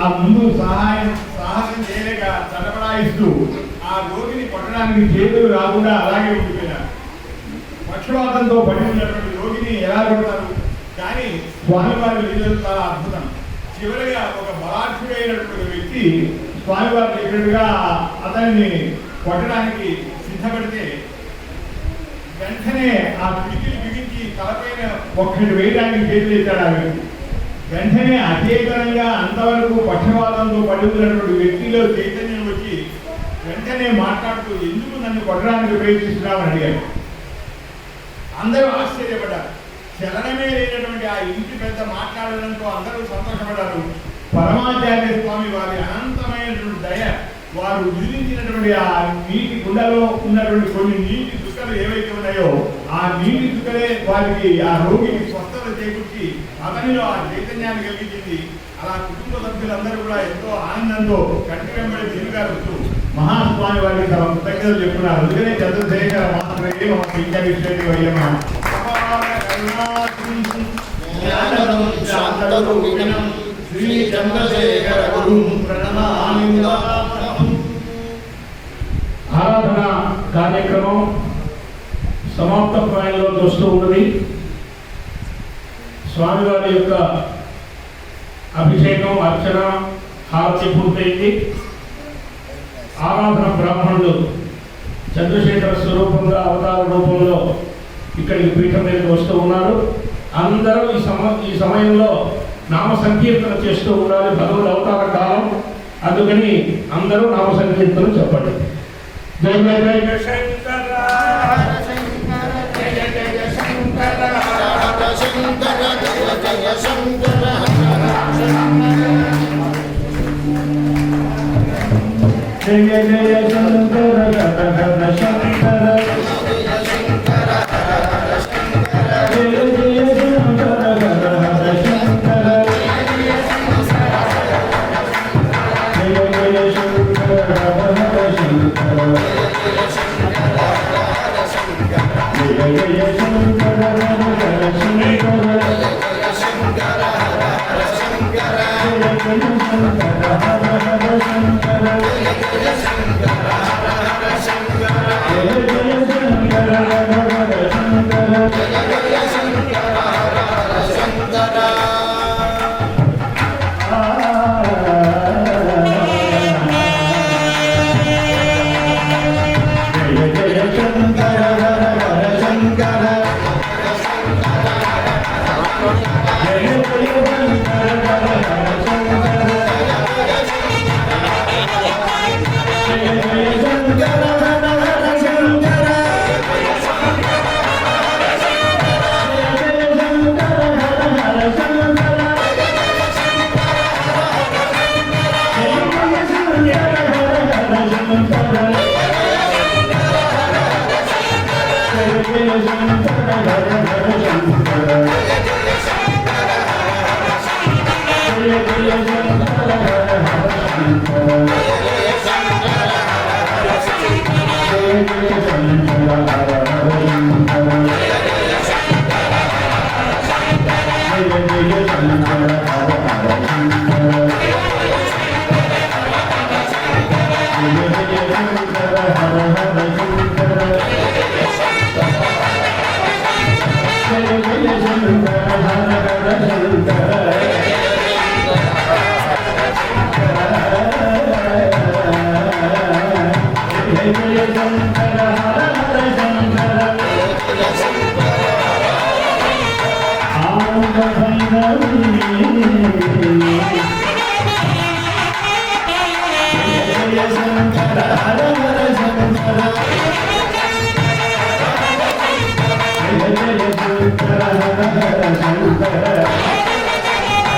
ఆ ముందు సాహసం చేయలేక తడబడాయిస్తూ ఆ రోగిని కొట్టడానికి చేతులు రాకుండా అలాగే ఉండిపోయినారు. పక్షవాతంతో పడి ఉన్నటువంటి రోగిని ఎలా కొడతారు? కానీ స్వామివారి లీలలు చాలా అద్భుతం. చివరిగా ఒక బలాఢ్యుడైనటువంటి వ్యక్తి స్వామివారు చెప్పినట్టుగా అతన్ని కొట్టడానికి సిద్ధపడితే వెంటనే ఆ పిడికిలు బిగించి తలపైన ఒక్కటి వేయడానికి చేతులు ఎత్తాడు ఆ వ్యక్తి. వెంటనే అచేతనంగా అంతవరకు పక్షవాతంతో పడి ఉన్నటువంటి వ్యక్తిలో చైతన్యం వచ్చి వెంటనే మాట్లాడుతూ ఎందుకు నన్ను కొట్టడానికి ప్రయత్నిస్తున్నామని అడిగాడు. అందరూ ఆశ్చర్యపడ్డారు. చలనమే లేనటువంటి ఆ ఇంటి పెద్ద మాట్లాడడంతో అందరూ సంతోషపడ్డారు. పరమాచార్య స్వామి వారి అనంతమైనటువంటి దయ, వారు విధించినటువంటి ఆ నీటి కుండలో ఉన్నటువంటి కొన్ని నీటి చుక్కలు ఏవైతే ఉన్నాయో ఆ నీటి చుక్కలే వారికి ఆ రోగికి స్వస్థత చేకూర్చి అతనిలో ఆ చైతన్యాన్ని కలిగించింది. అలా కుటుంబ సభ్యులందరూ కూడా ఎంతో ఆనందంతో కంటి వెంబడి తిరిగారు. మహాస్వామి వారికి తమ కృతజ్ఞతలు చెప్తున్నారు. అందుకనే చంద్రశేఖర మాత్రమే శ్రీ చంద్రశేఖర గురు ప్రణమామి. ఆరాధన కార్యక్రమం సమాప్త ప్రాయంలో వస్తూ ఉన్నది. స్వామివారి యొక్క అభిషేకం, అర్చన, హారతి పూర్తయింది. ఆరాధన బ్రాహ్మణులు చంద్రశేఖర స్వరూపంగా అవతార రూపంలో ఇక్కడికి పీఠం మీదకి వస్తూ ఉన్నారు. అందరూ ఈ సమయంలో నామ సంకీర్తన చేస్తూ ఉండాలి. భగవద్ అవతార కాలం, అందుకని అందరూ నామ సంకీర్తన చెప్పండి. జయ జయ జయ శంకర, జయ జయ శంకర, శంకర జయ జయ శంకర, జయ జయ శంకర, గణ శంకర, జయ శంకర, జయ జయ శంకర, గణ శంకర, జయ జయ శంకర, హర శంకర, జయ జయ శంకర, హర శంకర, జయ శంకర, హర శంకర, జయ జయ శంకర, హర శంకర, జయ శంకర, హర శంకర, జయ జయ శంకర, హర శంకర, జయ జయ శంకర, హర శంకర.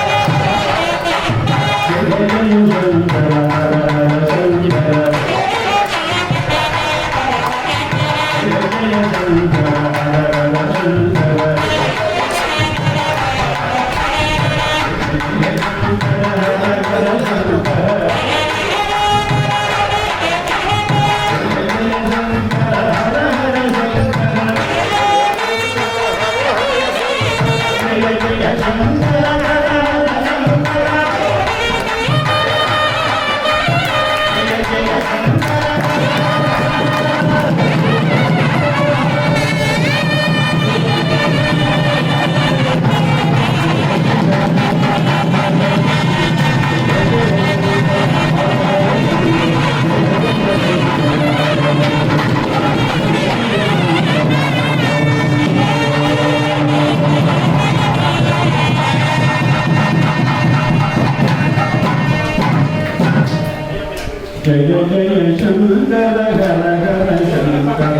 జయ జయ శంకర హర హర శంకర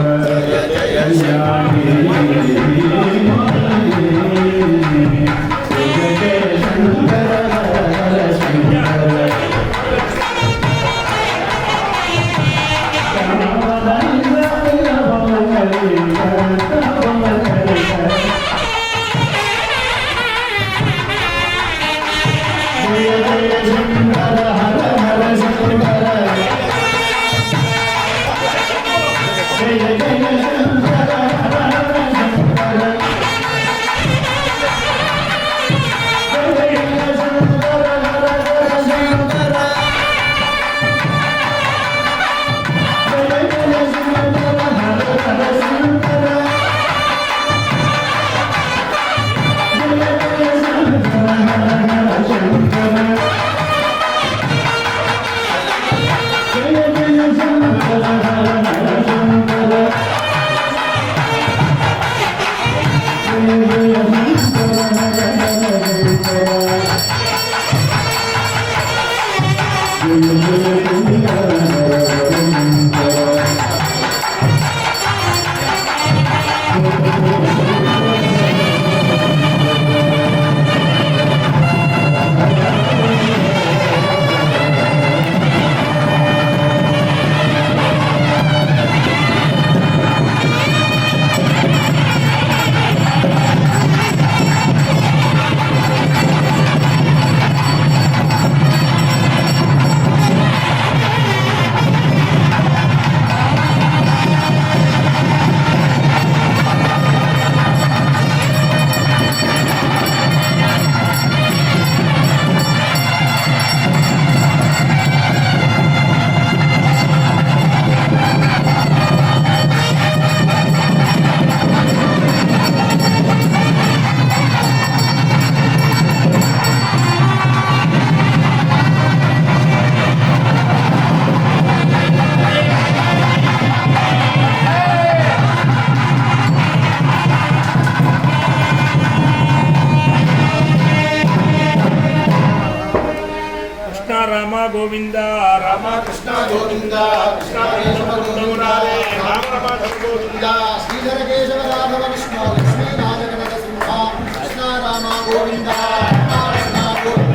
కళ్యాణి జయ జయ శంకర హర హర శంకర రామ గోవింద రామ కృష్ణ గోవింద కృష్ణ కేశవ గోవింద రామ రామ గోవింద శ్రీధర కేశవ రాఘవ విష్ణు లక్ష్మీ నాగగణ సింహ కృష్ణ రామ గోవింద కృష్ణ గోవింద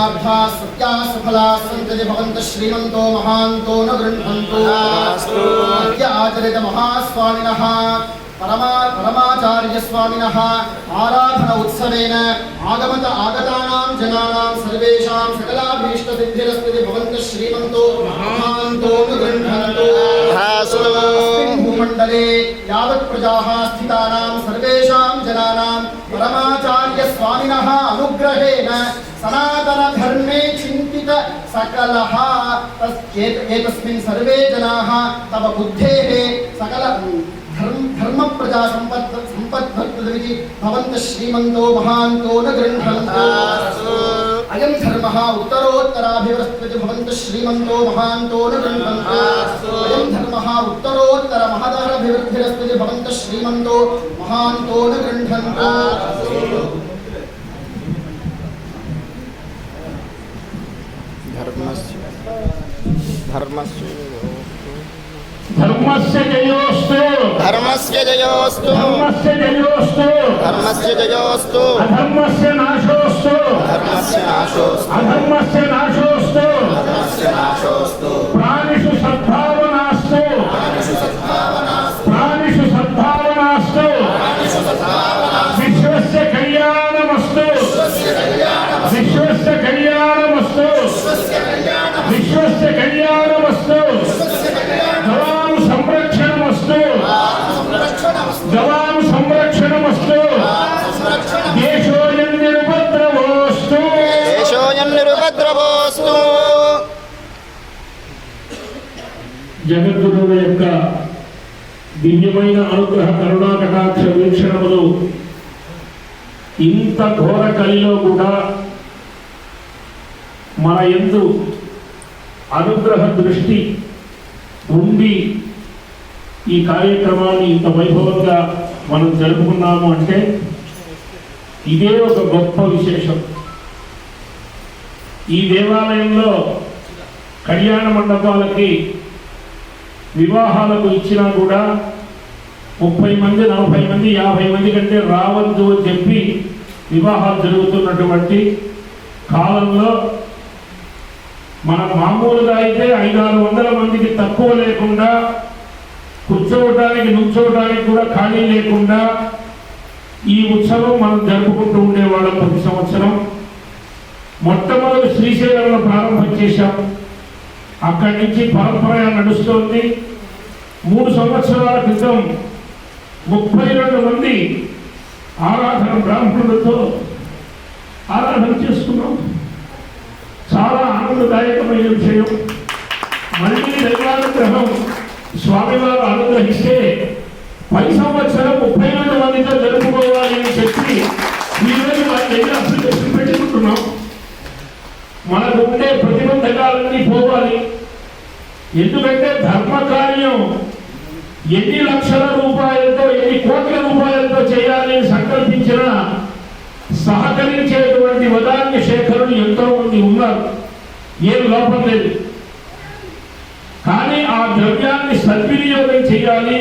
कामनार्था सत्या सफला सन्तति भवन्तः श्रीमन्तो महान्तो न गृह्णन्तु आचरित महास्वामिनः परमाचार्य स्वामिनः आराधन उत्सवेन आगतानां जनानां सर्वेषां सकलाभीष्टसिद्धिरस्ति भवन्तः श्रीमन्तो महान्तो न गृह्णन्तु भूमण्डले यावत् प्रजाः स्थितानां सर्वेषां जनानां परमाचार्य स्वामिनः अनुग्रहेण सनातन धर्मे चिन्तित सकलः एतस्मिन् सर्वे जनाः तव बुद्धेः सकल धर्म प्रजा संपद्भक्तमिति भवन्तः श्रीमन्तो महान्तो न गृह्णन्तु अयं धर्मः उत्तरोत्तराभिवर्धते भवन्तः श्रीमन्तो महान्तो न गृह्णन्तु अयं धर्मः उत्तरोत्तर महदरभिवृद्धिरस्ते भवन्तः श्रीमन्तो महान्तो न गृह्णन्तु धर्मस्य जयोस्तु धर्मस्य जयोस्तु धर्मस्य जयोस्तु धर्मस्य जयोस्तु अधर्मस्य नाशोस्तु धर्मस्य नाशोस्तु अधर्मस्य नाशोस्तु धर्मस्य नाशोस्तु प्राणिषु सद्भावनास्तु प्राणिषु सद्भावनास्तु विश्वस्य कल्याणमस्तु विश्वस्य कल्याणमस्तु विश्वस्य कल्याणमस्तु गवां संरक्षणमस्तु गवां संरक्षणमस्तु देशोऽयं निरुपद्रवोऽस्तु देशोऽयं निरुपद्रवोऽस्तु జగద్గురువుల యొక్క దివ్యమైన అనుగ్రహ కరుణా కటాక్ష వీక్షణములు ఇంత ఘోర కలిలో కూడా మన యందు అనుగ్రహ దృష్టి ఉండి ఈ కార్యక్రమాన్ని ఇంత వైభవంగా మనం జరుపుకున్నాము అంటే ఇదే ఒక గొప్ప విశేషం. ఈ దేవాలయంలో కళ్యాణ మండపాలకి వివాహాలకు ఇచ్చినా కూడా 30 మంది 40 మంది 50 మంది కంటే రావద్దు అని చెప్పి వివాహాలు జరుగుతున్నటువంటి కాలంలో మనం మామూలుగా అయితే 500-600 మందికి తక్కువ లేకుండా కూర్చోవడానికి నుంచోవడానికి కూడా ఖాళీ లేకుండా ఈ ఉత్సవం మనం జరుపుకుంటూ ఉండేవాళ్ళం. ప్రతి సంవత్సరం మొట్టమొదటి శ్రీశైలంలో ప్రారంభం చేశాం. అక్కడి నుంచి పరంపర నడుస్తోంది. 3 సంవత్సరాల క్రితం 32 మంది ఆరాధన బ్రాహ్మణులతో ఆరాధన చేసుకున్నాం. చాలా ఆనందదాయకమైన విషయం. మళ్ళీ దైవానుగ్రహం స్వామివారు అనుగ్రహిస్తే పై సంవత్సరం 32 మందితో జరుపుకోవాలి అని చెప్పి ఈరోజు వారి దగ్గర అప్లికేషన్ పెట్టుకుంటున్నాం. మనకు ఉండే ప్రతిబంధకాలన్నీ పోవాలి. ఎందుకంటే ధర్మ కార్యం ఎన్ని లక్షల రూపాయలతో ఎన్ని కోట్ల రూపాయలతో చేయాలని సంకల్పించిన సహకరించేటువంటి వదాన్య శేఖరులు ఎంతో మంది ఉన్నారు. ఏం లోపం లేదు. కానీ ఆ ద్రవ్యాన్ని సద్వినియోగం చేయాలి,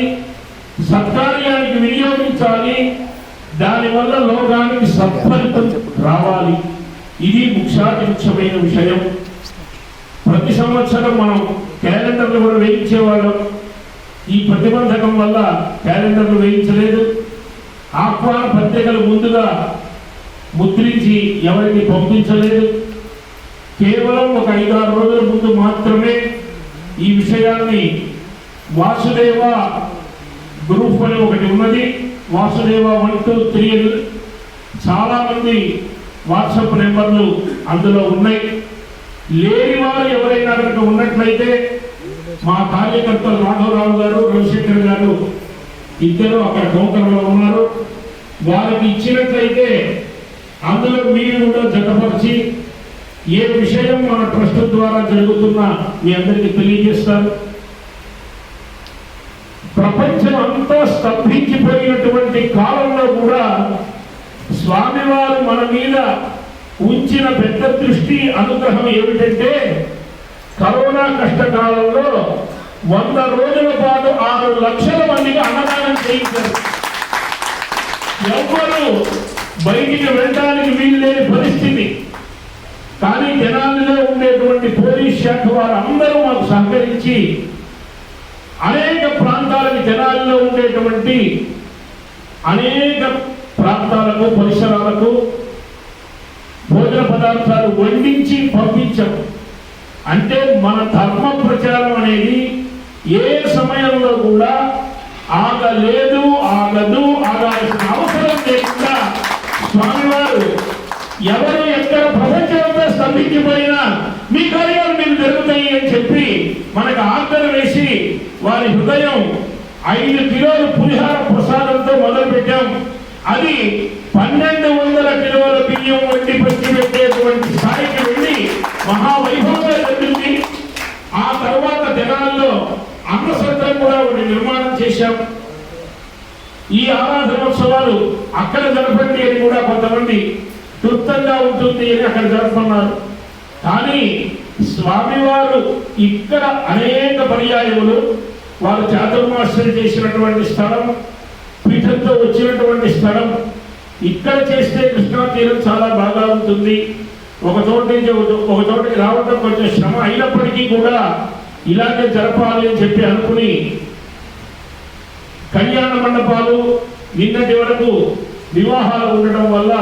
సత్కార్యానికి వినియోగించాలి. దానివల్ల లోకానికి సత్ఫలితం రావాలి. ఇది ముఖ్యమైన విషయం. ప్రతి సంవత్సరం మనం క్యాలెండర్లు కూడా వేయించేవాళ్ళం. ఈ ప్రతిబంధకం వల్ల క్యాలెండర్లు వేయించలేదు. ఆహ్వాన పత్రికలు ముందుగా ముద్రించి ఎవరికి పంపించలేదు. కేవలం ఒక 5-6 రోజుల ముందు మాత్రమే ఈ విషయాన్ని వాసుదేవ గ్రూప్ అని ఒకటి ఉన్నది. వాసుదేవ 1, 2, 3 చాలా మంది వాట్సాప్ నెంబర్లు అందులో ఉన్నాయి. లేని వారు ఎవరైనా కనుక ఉన్నట్లయితే మా కార్యకర్తలు రాఘవరావు గారు, రవిశంకర్ గారు ఇద్దరు అక్కడ కౌంటర్లో ఉన్నారు. వారికి ఇచ్చినట్లయితే అందులో మీరు కూడా జతపరిచి ఏ విషయం మన ట్రస్ట్ ద్వారా జరుగుతున్నా మీ అందరికీ తెలియజేస్తారు. ప్రపంచం అంతా స్తంభించిపోయినటువంటి కాలంలో కూడా స్వామివారు మన మీద ఉంచిన పెద్ద దృష్టి అనుగ్రహం ఏమిటంటే కరోనా కష్టకాలంలో 100 రోజుల పాటు 6 లక్షల మందికి అన్నదానం చేయించారు. ఎవ్వరూ బయటికి వెళ్ళడానికి వీలు లేని పరిస్థితి. కానీ జనాల్లో ఉండేటువంటి పోలీస్ శాఖ వారు అందరూ మాకు సహకరించి అనేక ప్రాంతాలకు జనాల్లో ఉండేటువంటి అనేక ప్రాంతాలకు పరిసరాలకు భోజన పదార్థాలు వండించి పంపించాం. అంటే మన ధర్మ ప్రచారం అనేది ఏ సమయంలో కూడా ఆగలేదు, ఆగదు, ఆగాల్సిన అవసరం లేకుండా స్వామివారు ఎవరు ఎక్కడ ప్రపంచంతో స్తంభించిపోయినా మీ కార్యాలు మీకు జరుగుతాయి అని చెప్పి మనకు ఆర్డర్ వేసి వారి హృదయం 5 కిలోల పులిహార ప్రసాదంతో మొదలు పెట్టాం. అది 1200 కిలోల బియ్యం వండి పంచి పెట్టేటువంటి స్థాయికి వెళ్ళి మహావైభవంగా జరిగింది. ఆ తర్వాత జనాల్లో అన్నసత్రం కూడా ఒకటి నిర్మాణం చేశాం. ఈ ఆరాధనోత్సవాలు అక్కడ జరపండి అని కూడా కొంతమంది క్లుప్తంగా ఉంటుంది అని అక్కడ జరుపుకున్నారు. కానీ స్వామివారు ఇక్కడ అనేక పర్యాయములు వారు చాతుర్మాస్యం చేసినటువంటి స్థలం, పీఠంతో వచ్చినటువంటి స్థలం, ఇక్కడ చేస్తే కృష్ణా తీరం చాలా బాగా ఉంటుంది. ఒక చోటికి రావడం కొంచెం శ్రమ అయినప్పటికీ కూడా ఇలాగే జరపాలి అని చెప్పి అనుకుని కళ్యాణ మండపాలు నిన్నటి వరకు వివాహాలు ఉండటం వల్ల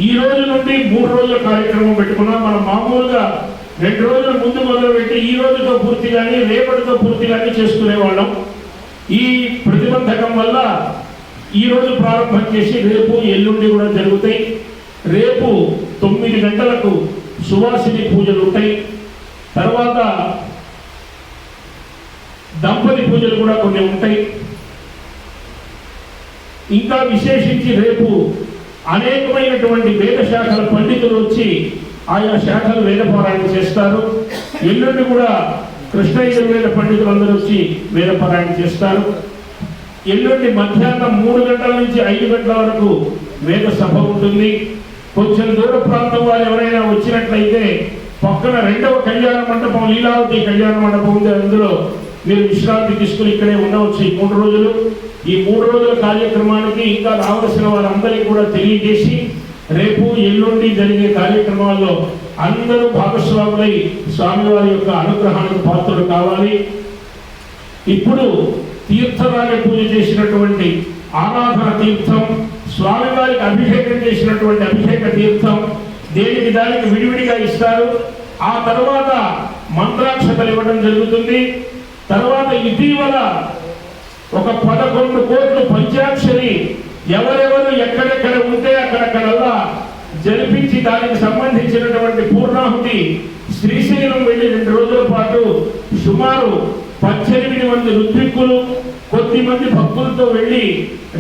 ఈ రోజు నుండి 3 రోజుల కార్యక్రమం పెట్టుకున్నాం. మనం మామూలుగా 2 రోజుల ముందు మొదలుపెట్టి ఈ రోజుతో పూర్తిగానే రేపటితో పూర్తిగానే చేసుకునేవాళ్ళం. ఈ ప్రతిబంధకం వల్ల ఈ రోజు ప్రారంభం చేసి రేపు ఎల్లుండి కూడా జరుగుతాయి. రేపు 9 గంటలకు సువాసిని పూజలు ఉంటాయి. తర్వాత దంపతి పూజలు కూడా కొన్ని ఉంటాయి. ఇంకా విశేషించి రేపు అనేకమైనటువంటి వేద శాఖల పండితులు వచ్చి ఆయా శాఖలు వేద పారాయణ చేస్తారు. ఎల్లుండి కూడా కృష్ణ యజుర్వేద పండితులు అందరూ వచ్చి వేద పారాయణ చేస్తారు. ఎల్లుండి మధ్యాహ్నం 3 గంటల నుంచి 5 గంటల వరకు వేద సభ ఉంటుంది. కొంచెం దూర ప్రాంతం వారు ఎవరైనా వచ్చినట్లయితే పక్కన 2వ కళ్యాణ మండపం, లీలావతి కళ్యాణ మండపం ఉంది. అందులో మీరు విశ్రాంతి తీసుకుని ఇక్కడే ఉండవచ్చు ఈ 3 రోజులు. ఈ 3 రోజుల కార్యక్రమానికి ఇంకా రావాల్సిన వారందరికీ కూడా తెలియజేసి రేపు ఎల్లుండి జరిగే కార్యక్రమాల్లో అందరూ భాగస్వాములై స్వామివారి యొక్క అనుగ్రహానికి పాత్రలు కావాలి. ఇప్పుడు తీర్థరాగ పూజ చేసినటువంటి ఆరాధన తీర్థం, స్వామివారికి అభిషేకం చేసినటువంటి అభిషేక తీర్థం దేనికి దానికి విడివిడిగా ఇస్తారు. ఆ తర్వాత మంత్రాక్షతలు ఇవ్వడం జరుగుతుంది. తర్వాత ఇటీవల ఒక 11 కోట్ల పంచాక్షరి ఎవరెవరు ఎక్కడెక్కడ ఉంటే అక్కడక్కడల్లా జరిపించి దానికి సంబంధించినటువంటి పూర్ణాహుతి శ్రీశైలం వెళ్ళి 2 రోజుల పాటు సుమారు 18 మంది ఋత్విక్కులు, కొద్దిమంది భక్తులతో వెళ్ళి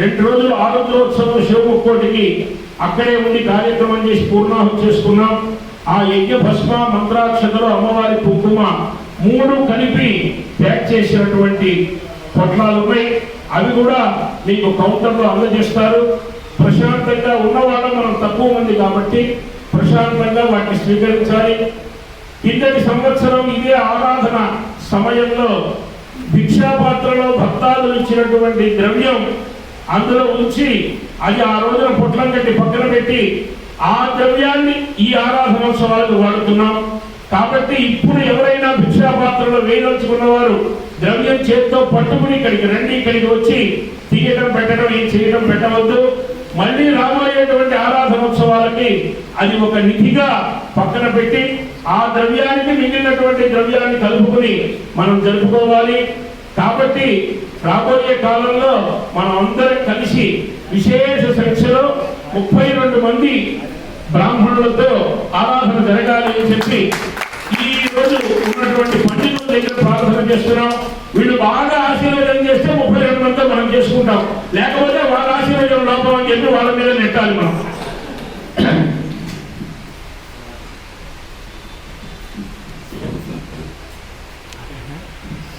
2 రోజులు ఆరుద్రోత్సవం శివముక్కోటికి అక్కడే ఉండి కార్యక్రమం చేసి పూర్ణాహుతి చేసుకున్నాం. ఆ యజ్ఞ భస్మ, మంత్రాక్షతలు, అమ్మవారి కుంకుమ 3 కలిపి ప్యాక్ చేసినటువంటి పొట్లాలు ఉన్నాయి. అవి కూడా మీకు కౌంటర్లో అందజేస్తారు. ప్రశాంతంగా ఉన్నవాళ్ళం మనం తక్కువ మంది కాబట్టి ప్రశాంతంగా వాటిని స్వీకరించాలి. కిందటి సంవత్సరం ఇదే ఆరాధన సమయంలో భిక్షాపాత్రలో భక్తాదులు ఇచ్చినటువంటి ద్రవ్యం అందులో ఉంచి అది ఆ రోజున పొట్లం కట్టి పక్కన పెట్టి ఆ ద్రవ్యాన్ని ఈ ఆరాధనోత్సవాలకు వాడుతున్నాం. కాబట్టి ఇప్పుడు ఎవరైనా భిక్షాపాత్రలో వేయదలుచుకున్నవారు ద్రవ్యం చేత్తో పట్టుకుని ఇక్కడికి రండి. ఇక్కడికి వచ్చి తీయడం, పెట్టడం, ఏం చేయడం పెట్టవద్దు. మళ్ళీ రాబోయేటువంటి ఆరాధనోత్సవాలకి అది ఒక నిధిగా పక్కన పెట్టి ఆ ద్రవ్యానికి మిగిలినటువంటి ద్రవ్యాన్ని కలుపుకుని మనం జరుపుకోవాలి. కాబట్టి రాబోయే కాలంలో మనం అందరం కలిసి విశేష సంఖ్యలో 32 మంది బ్రాహ్మణులతో ఆరాధన జరగాలి అని చెప్పి ఈ రోజు ఉన్నటువంటి పండితుల దగ్గర ప్రార్థన చేస్తున్నాం. వీళ్ళు బాగా ఆశీర్వాదం చేస్తే 32 మందితో మనం చేసుకుంటాం. లేకపోతే వాళ్ళ ఆశీర్వాదం లోపం అని చెప్పి వాళ్ళ మీద నెట్టాలి మనం.